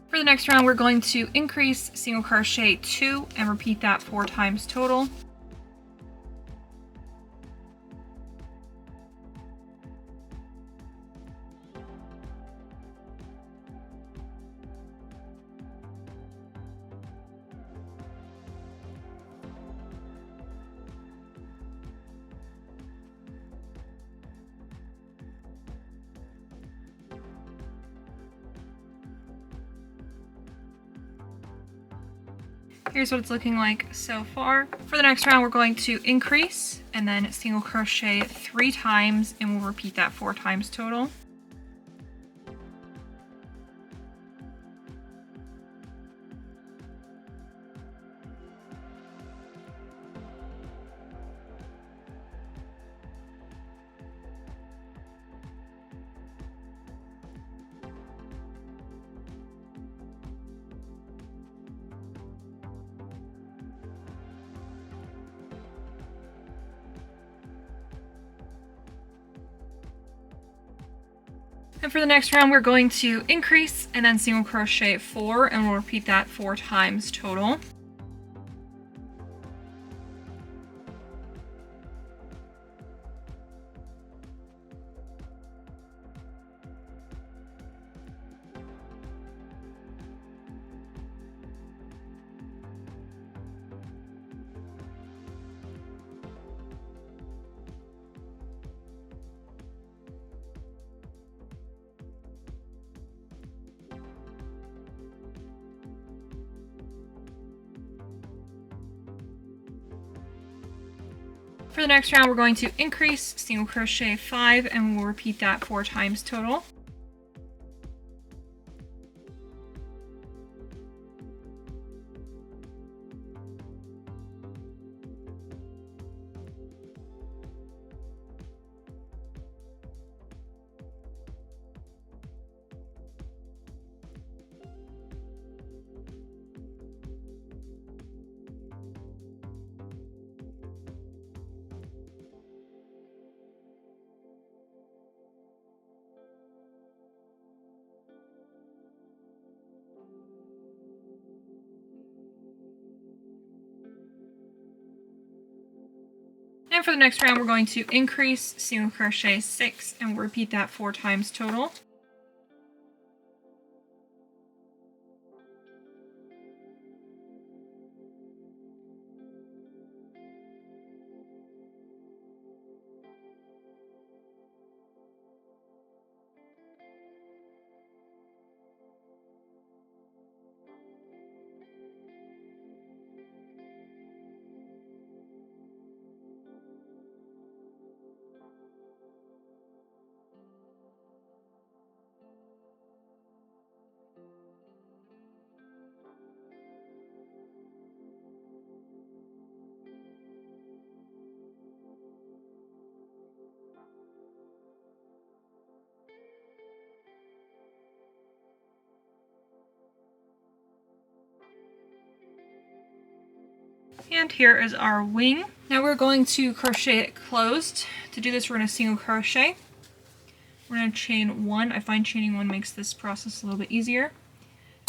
For the next round, we're going to increase, single crochet 2, and repeat that 4 times total. Here's what it's looking like so far. For the next round, we're going to increase and then single crochet 3 times, and we'll repeat that 4 times total. And for the next round, we're going to increase and then single crochet 4, and we'll repeat that 4 times total. For the next round, we're going to increase single crochet 5, and we'll repeat that 4 times total. And for the next round, we're going to increase single crochet 6, and we'll repeat that 4 times total. And here is our wing. Now we're going to crochet it closed. To do this, we're going to single crochet. We're going to chain 1. I find chaining 1 makes this process a little bit easier.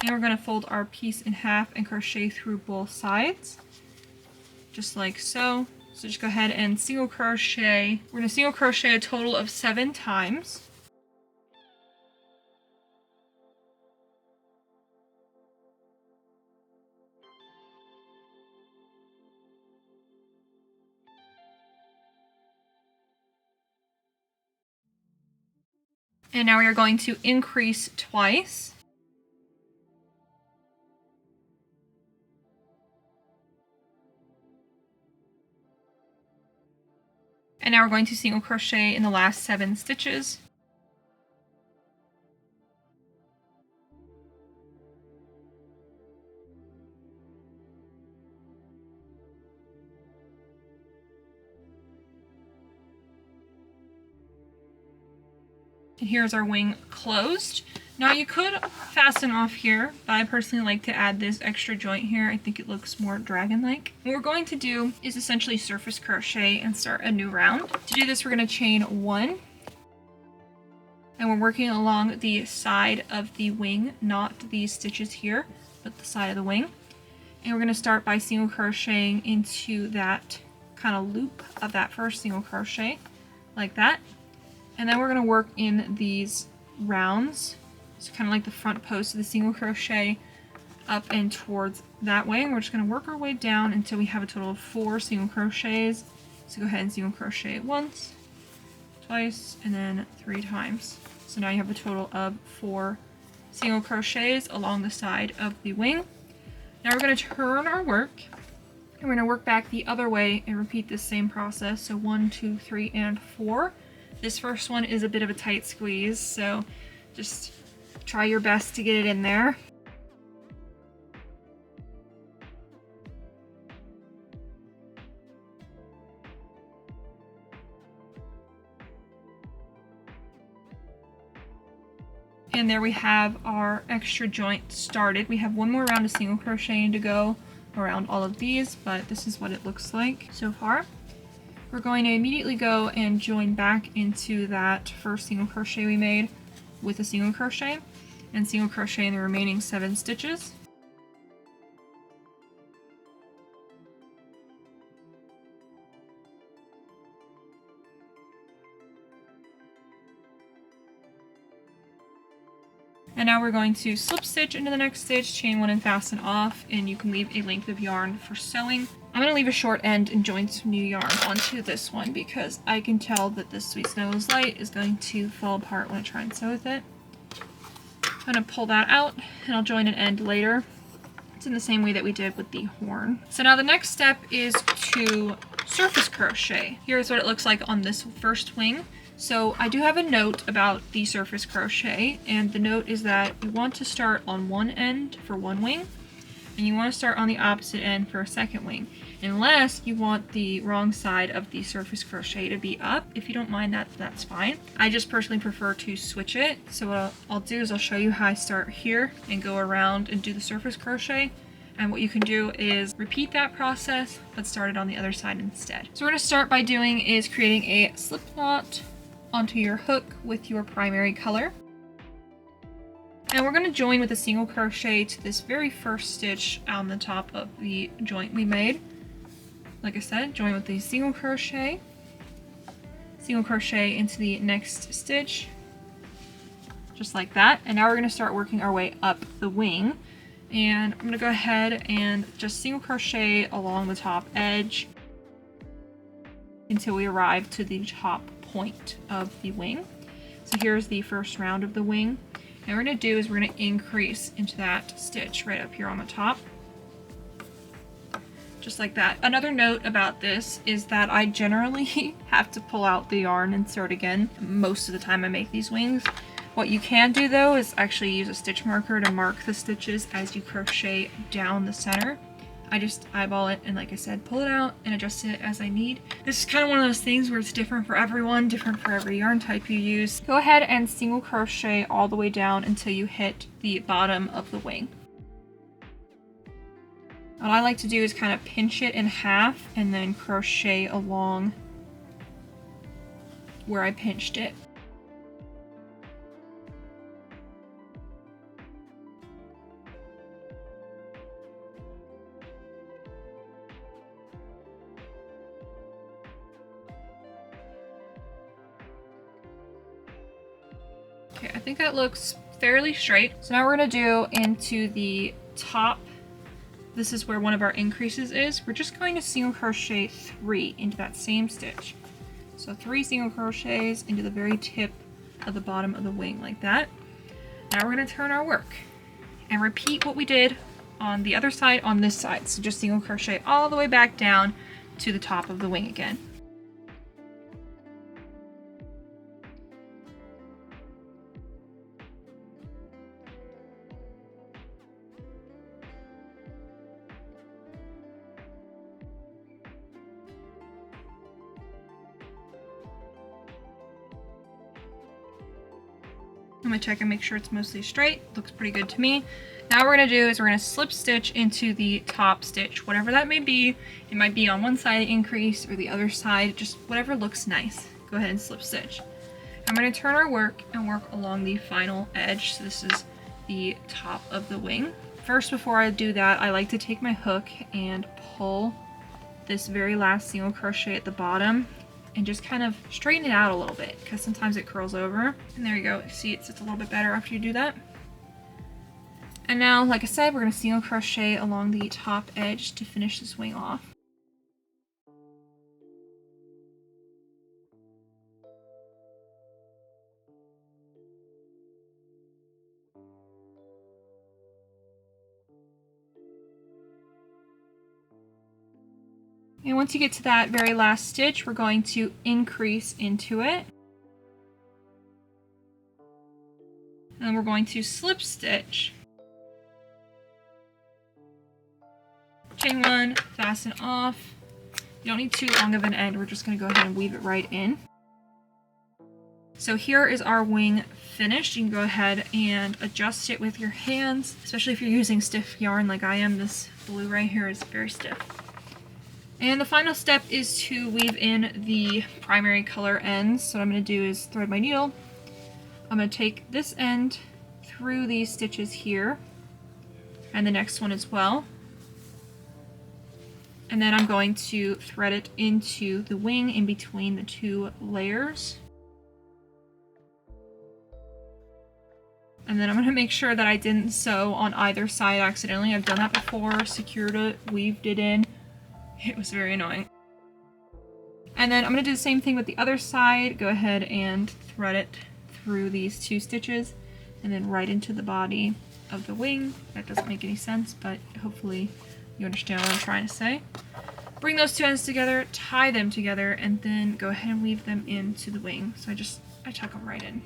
And we're going to fold our piece in half and crochet through both sides, just like so. So just go ahead and single crochet. We're going to single crochet a total of 7 times. And now we are going to increase twice. And now we're going to single crochet in the last 7 stitches. And here's our wing closed. Now you could fasten off here, but I personally like to add this extra joint here. I think it looks more dragon-like. What we're going to do is essentially surface crochet and start a new round. To do this, we're going to chain 1. And we're working along the side of the wing, not these stitches here, but the side of the wing. And we're going to start by single crocheting into that kind of loop of that first single crochet, like that. And then we're going to work in these rounds, so kind of like the front post of the single crochet up and towards that way. And we're just going to work our way down until we have a total of 4 single crochets. So go ahead and single crochet once, twice, and then 3 times. So now you have a total of 4 single crochets along the side of the wing. Now we're going to turn our work, and we're going to work back the other way and repeat this same process. So 1, 2, 3, and 4. This first one is a bit of a tight squeeze, so just try your best to get it in there. And there we have our extra joint started. We have 1 more round of single crocheting to go around all of these, but this is what it looks like so far. We're going to immediately go and join back into that first single crochet we made with a single crochet, and single crochet in the remaining 7 stitches. And now we're going to slip stitch into the next stitch, chain 1 and fasten off, and you can leave a length of yarn for sewing. I'm going to leave a short end and join some new yarn onto this one because I can tell that this Sweet Snows Light is going to fall apart when I try and sew with it. I'm going to pull that out and I'll join an end later. It's in the same way that we did with the horn. So now the next step is to surface crochet. Here's what it looks like on this first wing. So I do have a note about the surface crochet, and the note is that you want to start on one end for one wing, and you want to start on the opposite end for a second wing, unless you want the wrong side of the surface crochet to be up. If you don't mind that, that's fine. I just personally prefer to switch it. So what I'll do is I'll show you how I start here and go around and do the surface crochet. And what you can do is repeat that process, but start it on the other side instead. So we're going to start by doing is creating a slip knot onto your hook with your primary color. And we're going to join with a single crochet to this very first stitch on the top of the joint we made. Like I said, join with the single crochet into the next stitch, just like that. And now we're going to start working our way up the wing. And I'm going to go ahead and just single crochet along the top edge until we arrive to the top point of the wing. So here's the first round of the wing. And what we're going to do is we're going to increase into that stitch right up here on the top. Just like that. Another note about this is that I generally have to pull out the yarn and start again most of the time I make these wings. What you can do though is actually use a stitch marker to mark the stitches as you crochet down the center. I just eyeball it and, like I said, pull it out and adjust it as I need. This is kind of one of those things where it's different for everyone, different for every yarn type you use. Go ahead and single crochet all the way down until you hit the bottom of the wing. What I like to do is kind of pinch it in half and then crochet along where I pinched it. Okay, I think that looks fairly straight. So now we're going to do into the top. This is where one of our increases is. We're just going to single crochet 3 into that same stitch. So 3 single crochets into the very tip of the bottom of the wing like that. Now we're going to turn our work and repeat what we did on the other side on this side. So just single crochet all the way back down to the top of the wing again. I'm going to check and make sure it's mostly straight. Looks pretty good to me. Now what we're going to do is we're going to slip stitch into the top stitch, whatever that may be. It might be on one side increase or the other side, just whatever looks nice. Go ahead and slip stitch. I'm going to turn our work and work along the final edge. So this is the top of the wing. First, before I do that, I like to take my hook and pull this very last single crochet at the bottom and just kind of straighten it out a little bit because sometimes it curls over. And there you go. See, it sits a little bit better after you do that. And now, like I said, we're going to single crochet along the top edge to finish this wing off. And once you get to that very last stitch, we're going to increase into it. And then we're going to slip stitch. Chain 1, fasten off. You don't need too long of an end. We're just going to go ahead and weave it right in. So here is our wing finished. You can go ahead and adjust it with your hands, especially if you're using stiff yarn like I am. This blue right here is very stiff. And the final step is to weave in the primary color ends. So what I'm going to do is thread my needle. I'm going to take this end through these stitches here and the next one as well. And then I'm going to thread it into the wing in between the 2 layers. And then I'm going to make sure that I didn't sew on either side accidentally. I've done that before, secured it, weaved it in. It was very annoying. And then I'm going to do the same thing with the other side. Go ahead and thread it through these 2 stitches and then right into the body of the wing. That doesn't make any sense, but hopefully you understand what I'm trying to say. bring those two ends together, tie them together, and then go ahead and weave them into the wing. So I tuck them right in.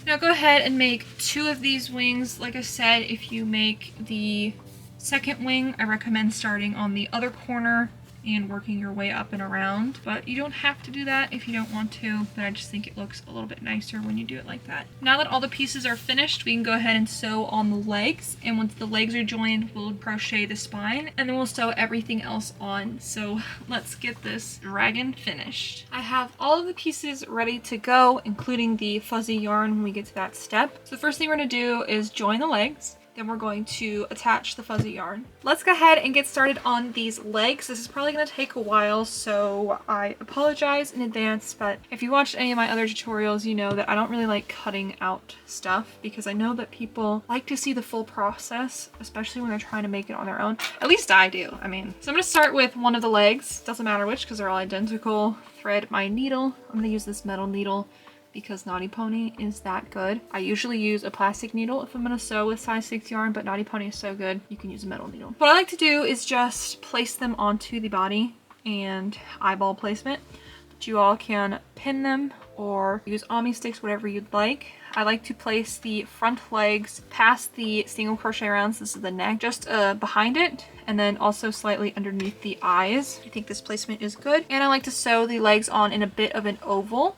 Now go ahead and make 2 of these wings. Like I said, if you make the second wing, I recommend starting on the other corner and working your way up and around. But you don't have to do that if you don't want to, but I just think it looks a little bit nicer when you do it like that. Now that all the pieces are finished, we can go ahead and sew on the legs. And once the legs are joined, we'll crochet the spine and then we'll sew everything else on. So let's get this dragon finished. I have all of the pieces ready to go, including the fuzzy yarn when we get to that step. So the first thing we're gonna do is join the legs. Then we're going to attach the fuzzy yarn. Let's go ahead and get started on these legs. This is probably going to take a while, so I apologize in advance, but if you watched any of my other tutorials, you know that I don't really like cutting out stuff because I know that people like to see the full process, especially when they're trying to make it on their own. At least I do, I mean. So I'm going to start with one of the legs. Doesn't matter which because they're all identical. Thread my needle. I'm going to use this metal needle because Naughty Pony is that good. I usually use a plastic needle if I'm gonna sew with size 6 yarn, but Naughty Pony is so good, you can use a metal needle. What I like to do is just place them onto the body and eyeball placement. But you all can pin them or use Ami sticks, whatever you'd like. I like to place the front legs past the single crochet rounds, this is the neck, just behind it, and then also slightly underneath the eyes. I think this placement is good. And I like to sew the legs on in a bit of an oval.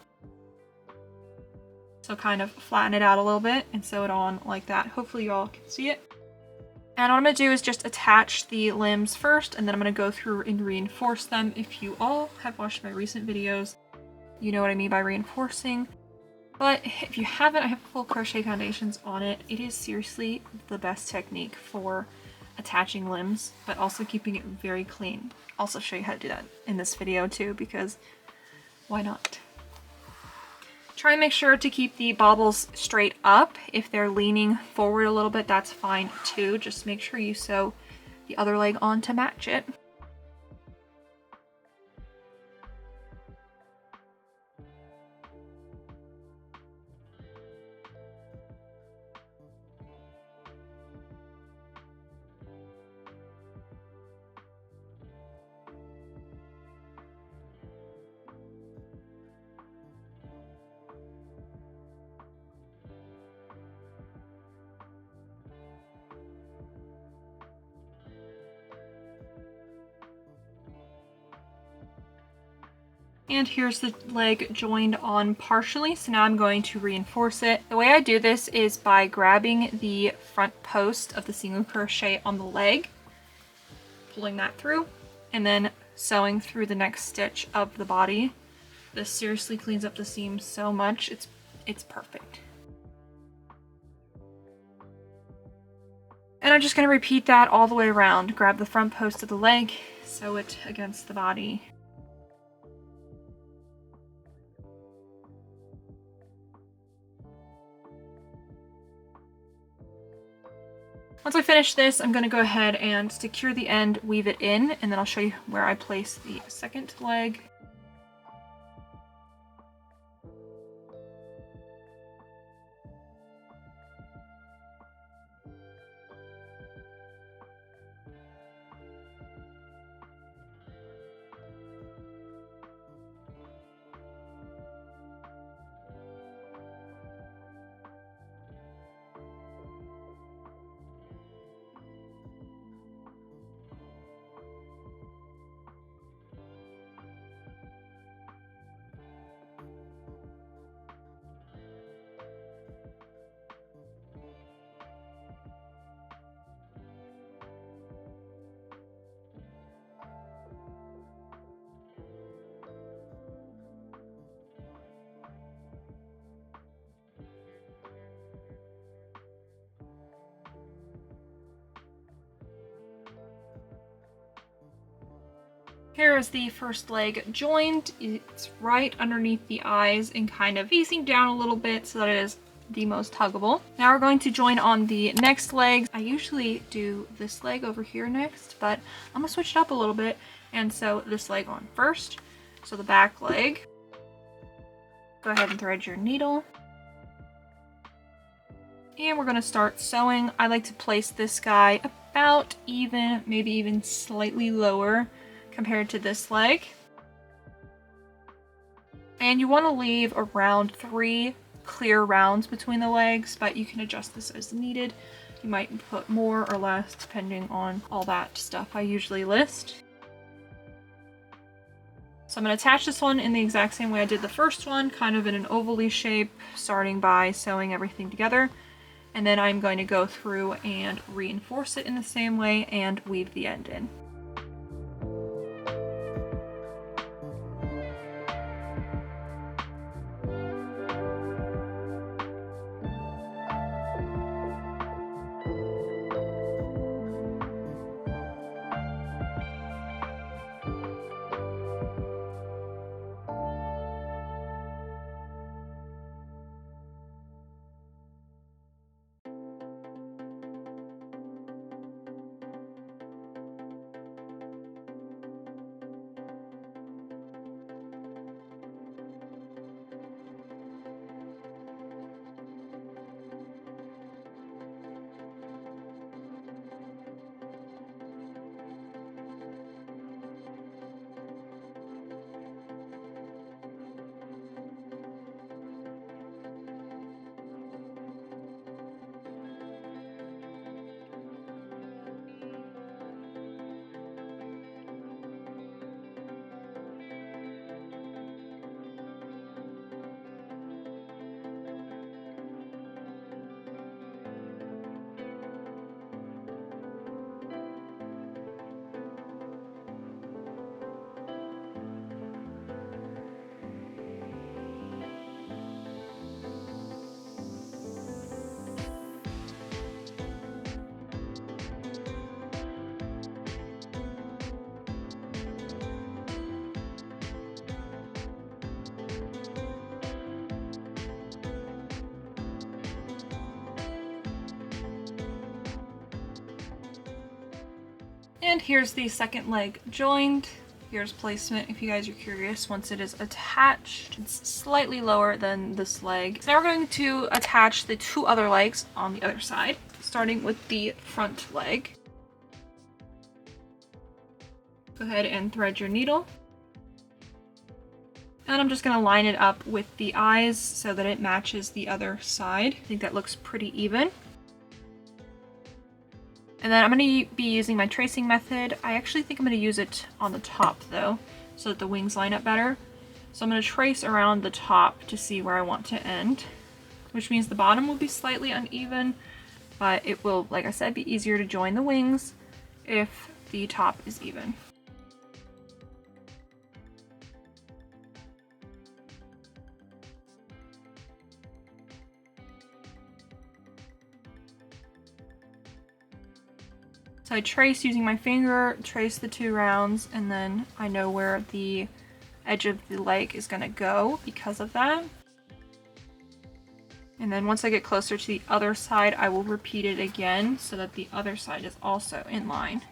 So kind of flatten it out a little bit and sew it on like that. Hopefully you all can see it. And what I'm going to do is just attach the limbs first, and then I'm going to go through and reinforce them. If you all have watched my recent videos, you know what I mean by reinforcing. But if you haven't, I have full crochet foundations on it. It is seriously the best technique for attaching limbs, but also keeping it very clean. I'll also show you how to do that in this video too, because why not? Try and make sure to keep the baubles straight up. If they're leaning forward a little bit, that's fine too. Just make sure you sew the other leg on to match it. And here's the leg joined on partially, so now I'm going to reinforce it. The way I do this is by grabbing the front post of the single crochet on the leg, pulling that through, and then sewing through the next stitch of the body. This seriously cleans up the seam so much, it's perfect. And I'm just going to repeat that all the way around. Grab the front post of the leg, sew it against the body. Once I finish this, I'm going to go ahead and secure the end, weave it in, and then I'll show you where I place the second leg. Here is the first leg joined. It's right underneath the eyes and kind of facing down a little bit so that it is the most huggable. Now we're going to join on the next leg. I usually do this leg over here next, but I'm gonna switch it up a little bit and sew this leg on first. So the back leg. Go ahead and thread your needle. And we're gonna start sewing. I like to place this guy about even, maybe even slightly lower compared to this leg. And you wanna leave around 3 clear rounds between the legs, but you can adjust this as needed. You might put more or less depending on all that stuff I usually list. So I'm going to attach this one in the exact same way I did the first one, kind of in an oval-y shape, starting by sewing everything together. And then I'm going to go through and reinforce it in the same way and weave the end in. And here's the second leg joined. Here's placement if you guys are curious. Once it is attached, it's slightly lower than this leg. So now we're going to attach the 2 other legs on the other side, starting with the front leg. Go ahead and thread your needle. And I'm just going to line it up with the eyes so that it matches the other side. I think that looks pretty even. And then I'm going to be using my tracing method. I actually think I'm going to use it on the top though, so that the wings line up better. So I'm going to trace around the top to see where I want to end, which means the bottom will be slightly uneven, but it will, like I said, be easier to join the wings if the top is even. So I trace using my finger, trace the 2 rounds, and then I know where the edge of the leg is going to go because of that. And then once I get closer to the other side, I will repeat it again so that the other side is also in line.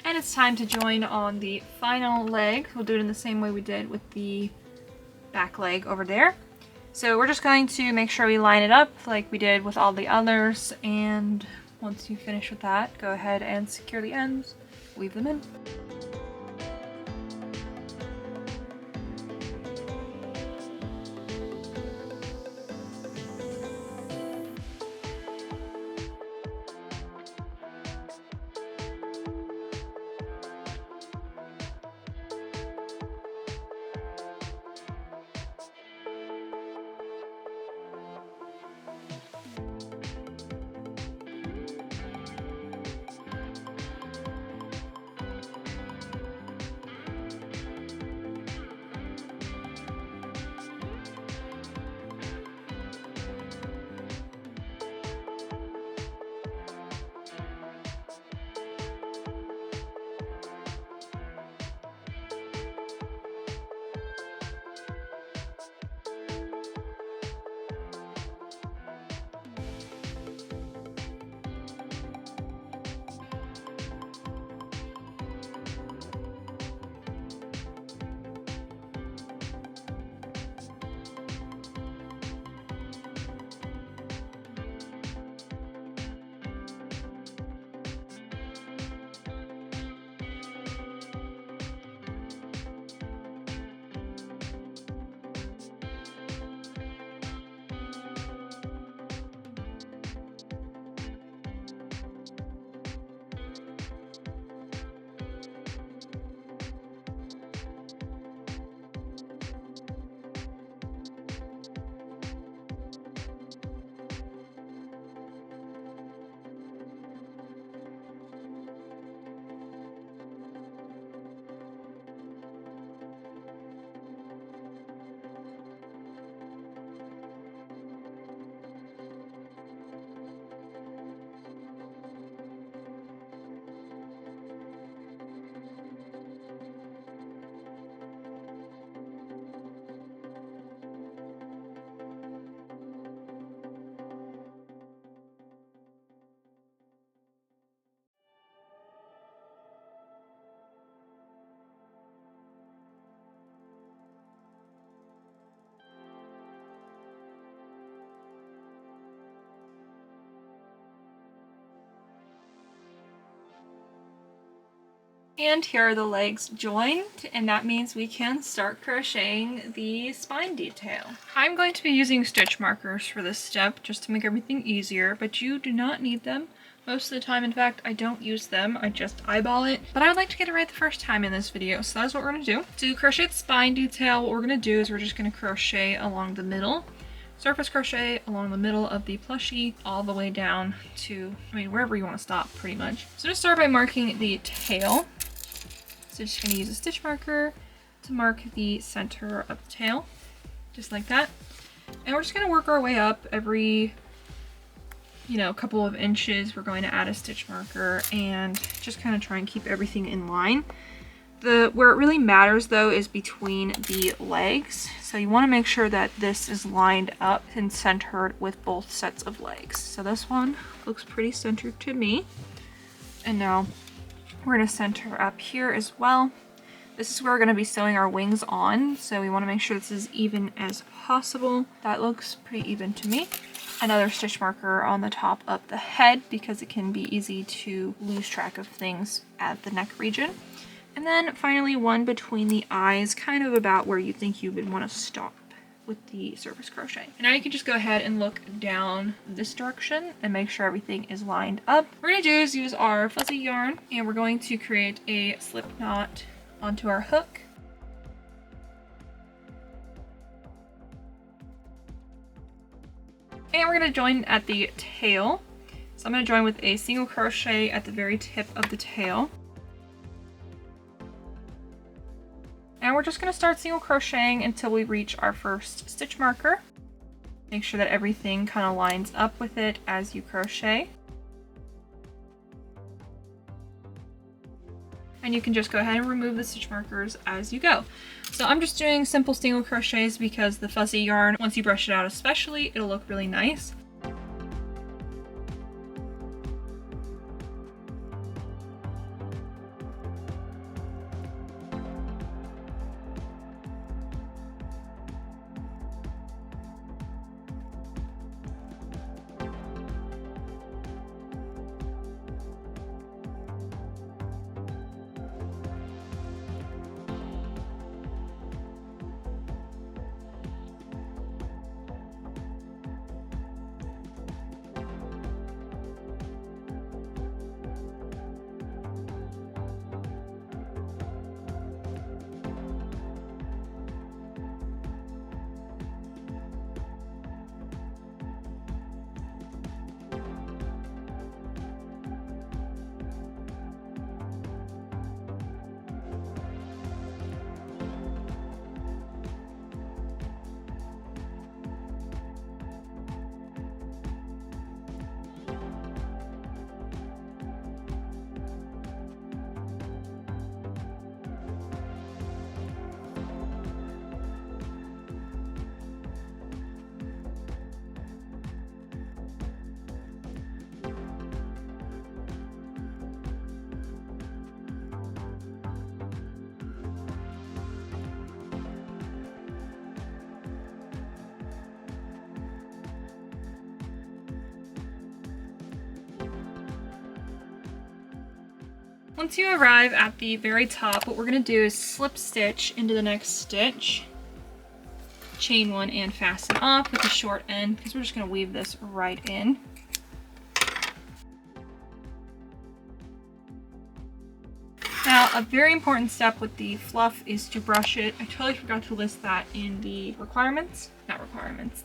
And it's time to join on the final leg. We'll do it in the same way we did with the back leg over there. So we're just going to make sure we line it up like we did with all the others, and once you finish with that, go ahead and secure the ends, weave them in. And here are the legs joined, and that means we can start crocheting the spine detail. I'm going to be using stitch markers for this step just to make everything easier, but you do not need them. Most of the time, in fact, I don't use them, I just eyeball it. But I would like to get it right the first time in this video, so that's what we're going to do. To crochet the spine detail, what we're going to do is we're just going to crochet along the middle. Surface crochet along the middle of the plushie all the way down to, wherever you want to stop pretty much. So just start by marking the tail. So just going to use a stitch marker to mark the center of the tail, just like that. And we're just going to work our way up every, couple of inches. We're going to add a stitch marker and just kind of try and keep everything in line. Where it really matters though is between the legs. So you want to make sure that this is lined up and centered with both sets of legs. So this one looks pretty centered to me. And now we're going to center up here as well. This is where we're going to be sewing our wings on, so we want to make sure this is even as possible. That looks pretty even to me. Another stitch marker on the top of the head because it can be easy to lose track of things at the neck region. And then finally one between the eyes, kind of about where you think you would want to stop with the surface crochet. And now you can just go ahead and look down this direction and make sure everything is lined up. What we're going to do is use our fuzzy yarn, and we're going to create a slip knot onto our hook. And we're going to join at the tail. So I'm going to join with a single crochet at the very tip of the tail. And we're just going to start single crocheting until we reach our first stitch marker. Make sure that everything kind of lines up with it as you crochet. And you can just go ahead and remove the stitch markers as you go. So I'm just doing simple single crochets because the fuzzy yarn, once you brush it out especially, it'll look really nice. Once you arrive at the very top, what we're going to do is slip stitch into the next stitch, chain one, and fasten off with the short end because we're just going to weave this right in. Now, a very important step with the fluff is to brush it. I totally forgot to list that in the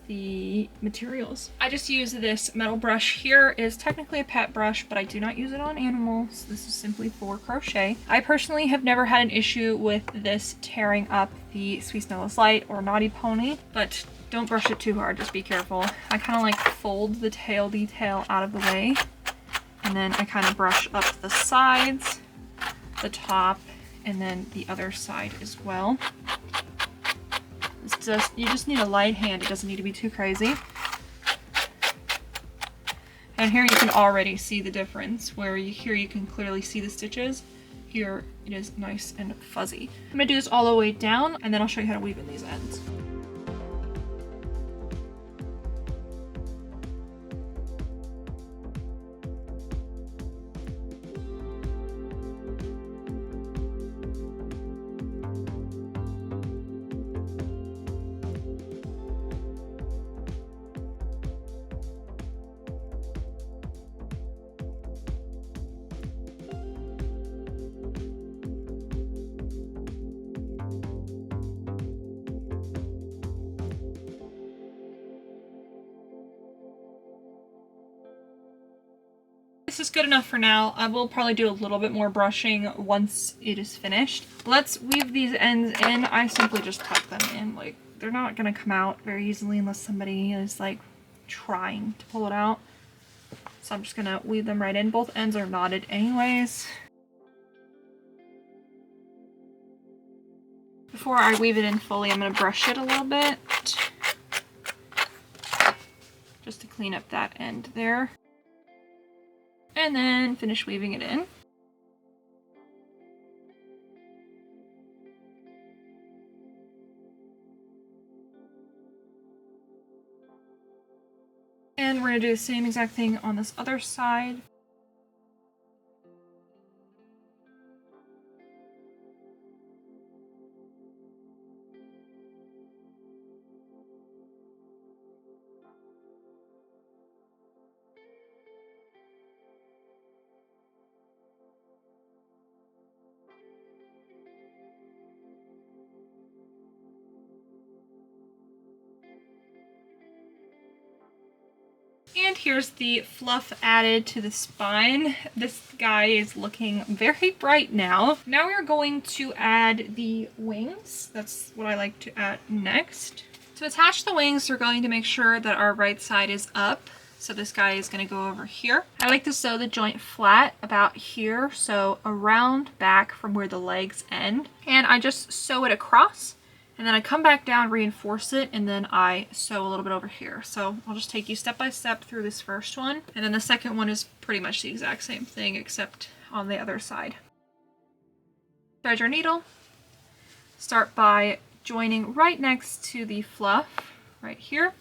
the materials. I just use this metal brush here. It is technically a pet brush, but I do not use it on animals. This is simply for crochet. I personally have never had an issue with this tearing up the Sweet Snow Light or Naughty Pony, but don't brush it too hard, just be careful. I kind of like fold the tail detail out of the way, and then I kind of brush up the sides, the top, and then the other side as well. It's just, you just need a light hand. It doesn't need to be too crazy. And here you can already see the difference, where here you can clearly see the stitches. Here it is nice and fuzzy. I'm gonna do this all the way down, and then I'll show you how to weave in these ends. This is good enough for now. I will probably do a little bit more brushing once it is finished. Let's weave these ends in. I simply just tuck them in. Like, they're not gonna come out very easily unless somebody is like trying to pull it out. So I'm just gonna weave them right in. Both ends are knotted anyways. Before I weave it in fully, I'm gonna brush it a little bit, just to clean up that end there. And then finish weaving it in. And we're gonna do the same exact thing on this other side. And here's the fluff added to the spine. This guy is looking very bright now. Now we're going to add the wings. That's what I like to add next. To attach the wings, we're going to make sure that our right side is up. So this guy is going to go over here. I like to sew the joint flat about here, so around back from where the legs end. And I just sew it across. And then I come back down, reinforce it, and then I sew a little bit over here. So I'll just take you step by step through this first one. And then the second one is pretty much the exact same thing, except on the other side. Thread your needle. Start by joining right next to the fluff, right here.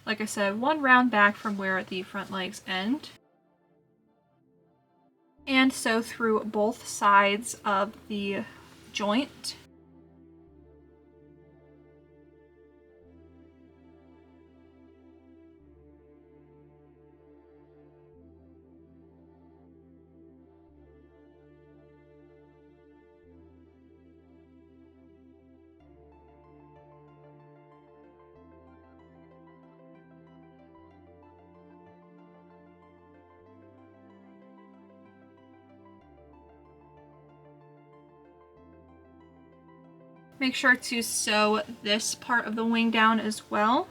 Like I said, one round back from where the front legs end. And sew through both sides of the joint. Make sure to sew this part of the wing down as well.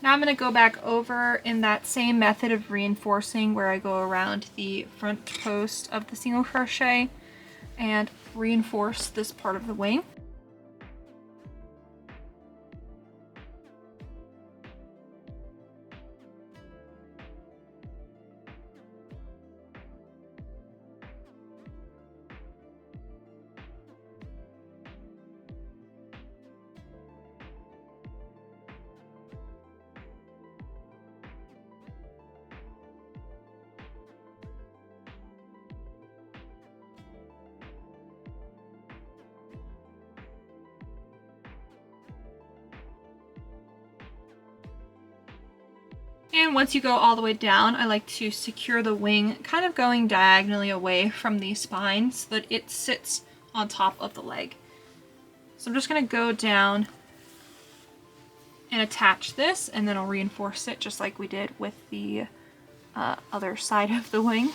Now I'm going to go back over in that same method of reinforcing where I go around the front post of the single crochet and reinforce this part of the wing. And once you go all the way down, I like to secure the wing kind of going diagonally away from the spine so that it sits on top of the leg. So I'm just going to go down and attach this, and then I'll reinforce it just like we did with the other side of the wing.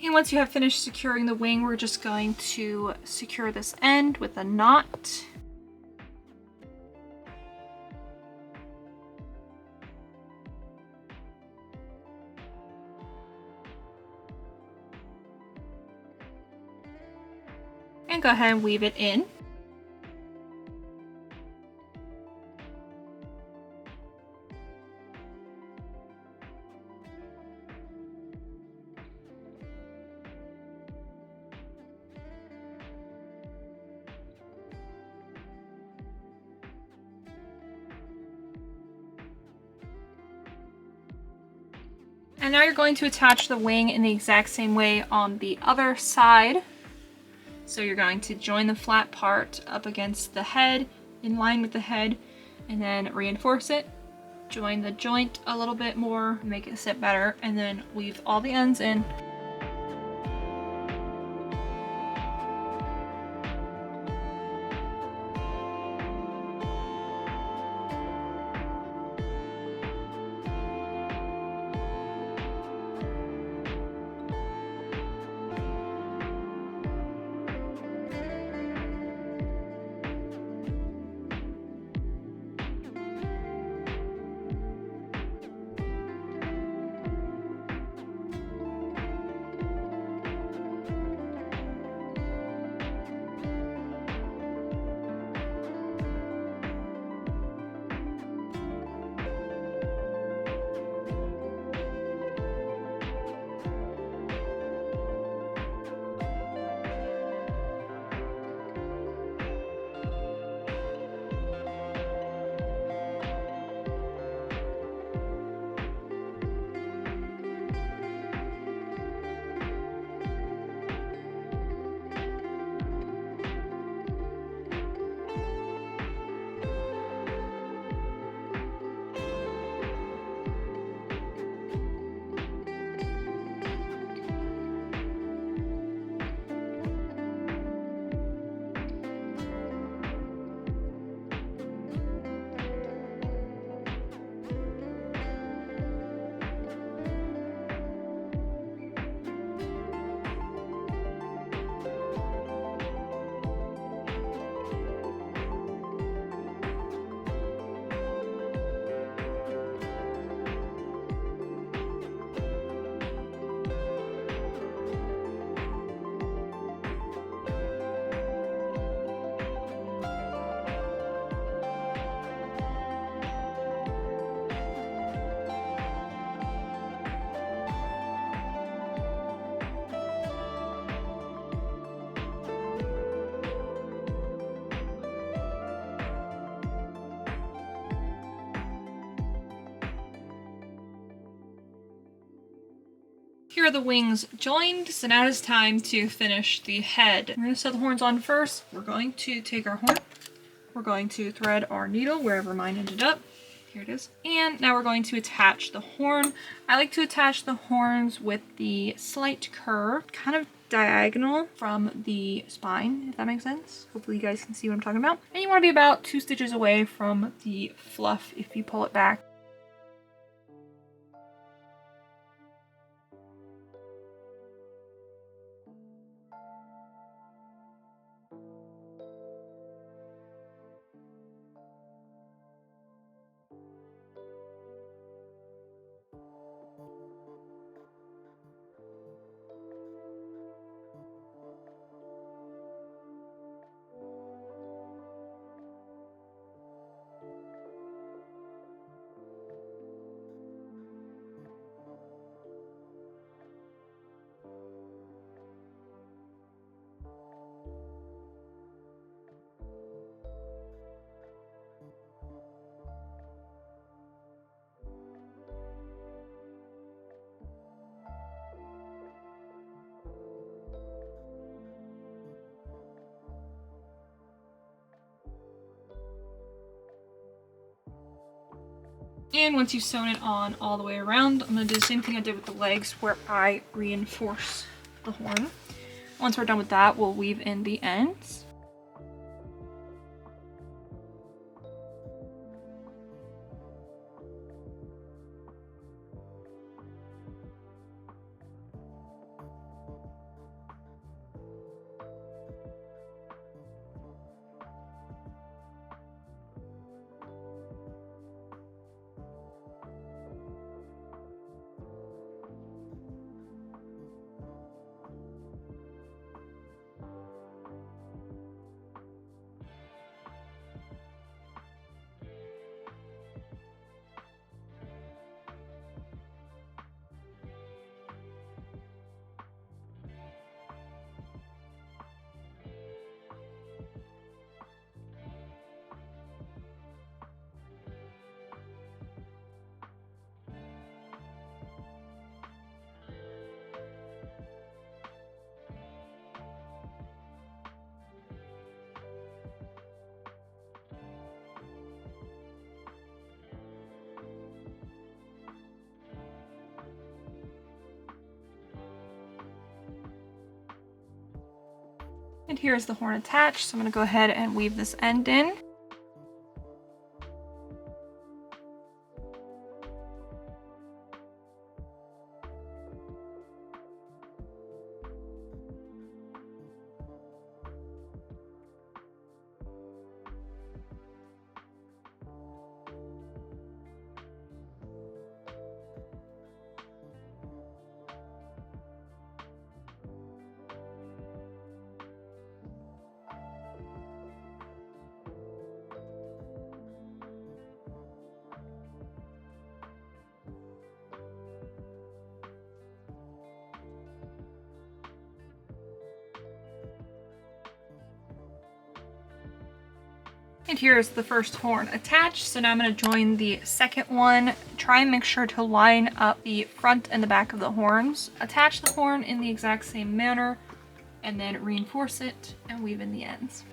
And once you have finished securing the wing, we're just going to secure this end with a knot. And go ahead and weave it in. And now you're going to attach the wing in the exact same way on the other side. So you're going to join the flat part up against the head, in line with the head, and then reinforce it. Join the joint a little bit more, make it sit better, and then weave all the ends in. Here are the wings joined, so now it's time to finish the head. I'm going to sew the horns on first. We're going to take our horn, we're going to thread our needle wherever mine ended up. Here it is. And now we're going to attach the horn. I like to attach the horns with the slight curve, kind of diagonal from the spine, if that makes sense. Hopefully you guys can see what I'm talking about. And you want to be about 2 stitches away from the fluff if you pull it back. And once you've sewn it on all the way around, I'm going to do the same thing I did with the legs where I reinforce the horn. Once we're done with that, we'll weave in the ends. And here's the horn attached, so I'm going to go ahead and weave this end in. And here's the first horn attached. So now I'm going to join the second one. Try and make sure to line up the front and the back of the horns. Attach the horn in the exact same manner and then reinforce it and weave in the ends.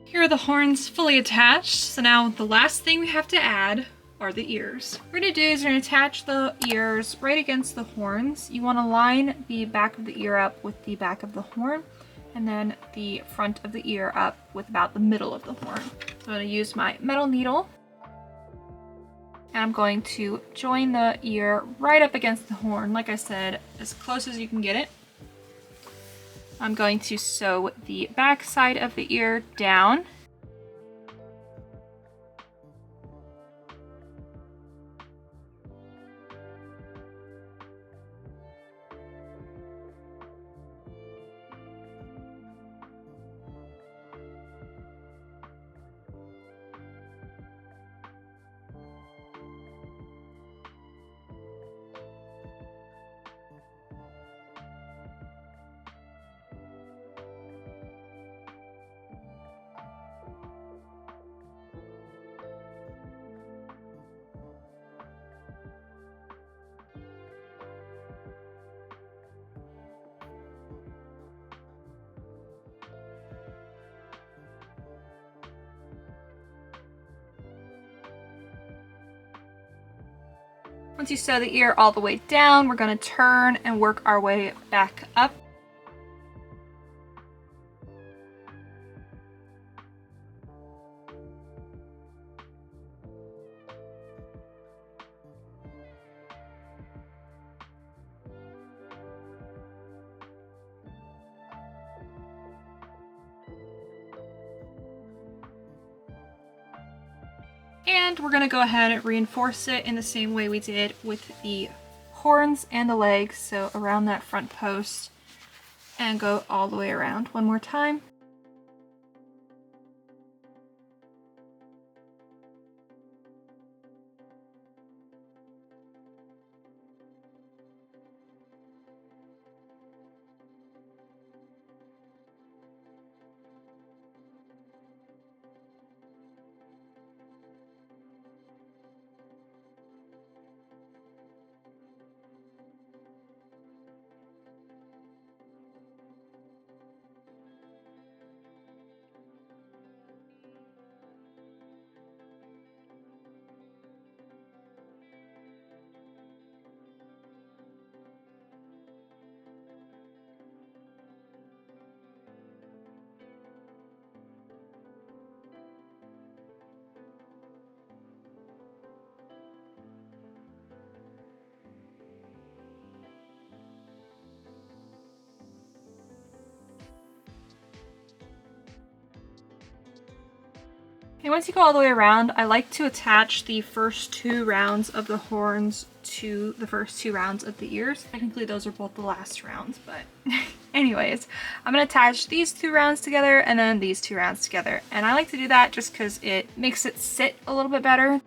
Here are the horns fully attached. So now the last thing we have to add are the ears. What we're going to do is we're going to attach the ears right against the horns. You want to line the back of the ear up with the back of the horn, and then the front of the ear up with about the middle of the horn. So I'm going to use my metal needle, and I'm going to join the ear right up against the horn, like I said, as close as you can get it. I'm going to sew the back side of the ear down. Once you sew the ear all the way down, we're going to turn and work our way back up. And we're going to go ahead and reinforce it in the same way we did with the horns and the legs, so around that front post, and go all the way around one more time. And once you go all the way around, I like to attach the first 2 rounds of the horns to the first 2 rounds of the ears. Technically those are both the last rounds, but anyways, I'm going to attach these 2 rounds together and then these 2 rounds together. And I like to do that just because it makes it sit a little bit better.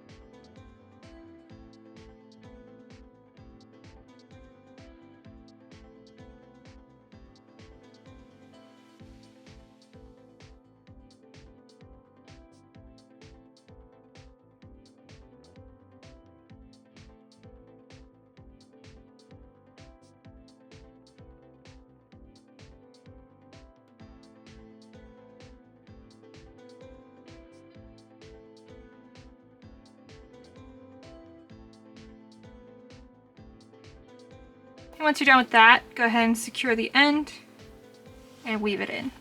And once you're done with that, go ahead and secure the end and weave it in.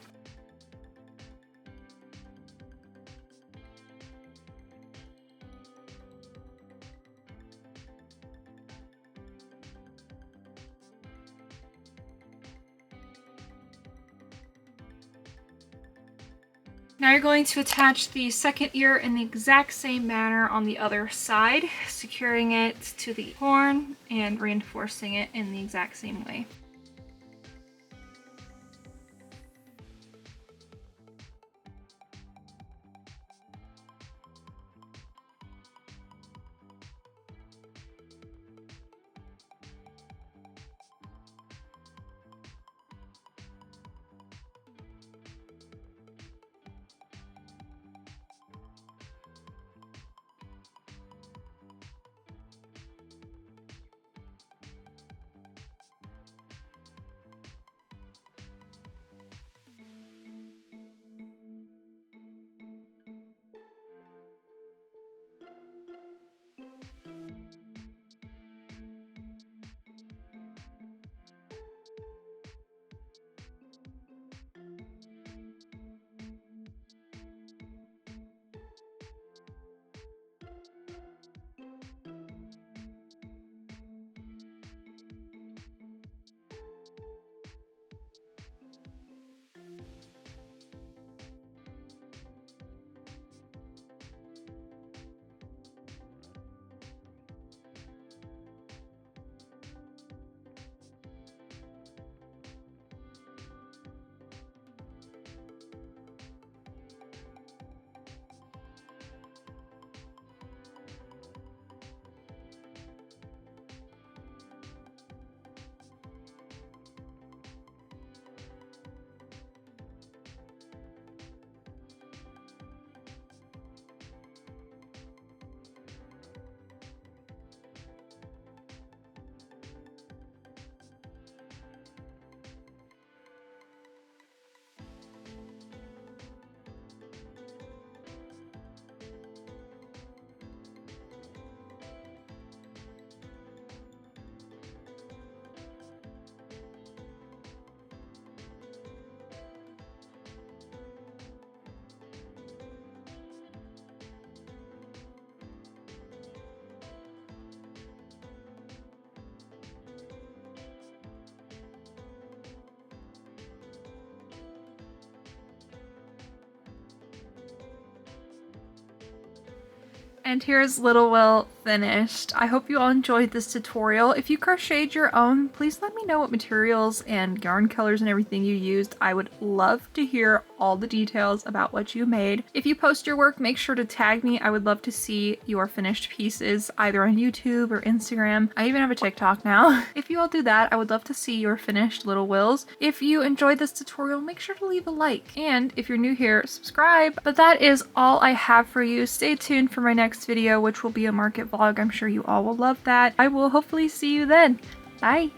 Now you're going to attach the second ear in the exact same manner on the other side, securing it to the horn and reinforcing it in the exact same way. And here's Little Will finished. I hope you all enjoyed this tutorial. If you crocheted your own, please let me know what materials and yarn colors and everything you used. I would love to hear all the details about what you made. If you post your work, make sure to tag me. I would love to see your finished pieces either on YouTube or Instagram. I even have a TikTok now. If you all do that, I would love to see your finished Little Wills. If you enjoyed this tutorial, make sure to leave a like. And if you're new here, subscribe. But that is all I have for you. Stay tuned for my next video, which will be a market vlog. I'm sure you all will love that. I will hopefully see you then. Bye!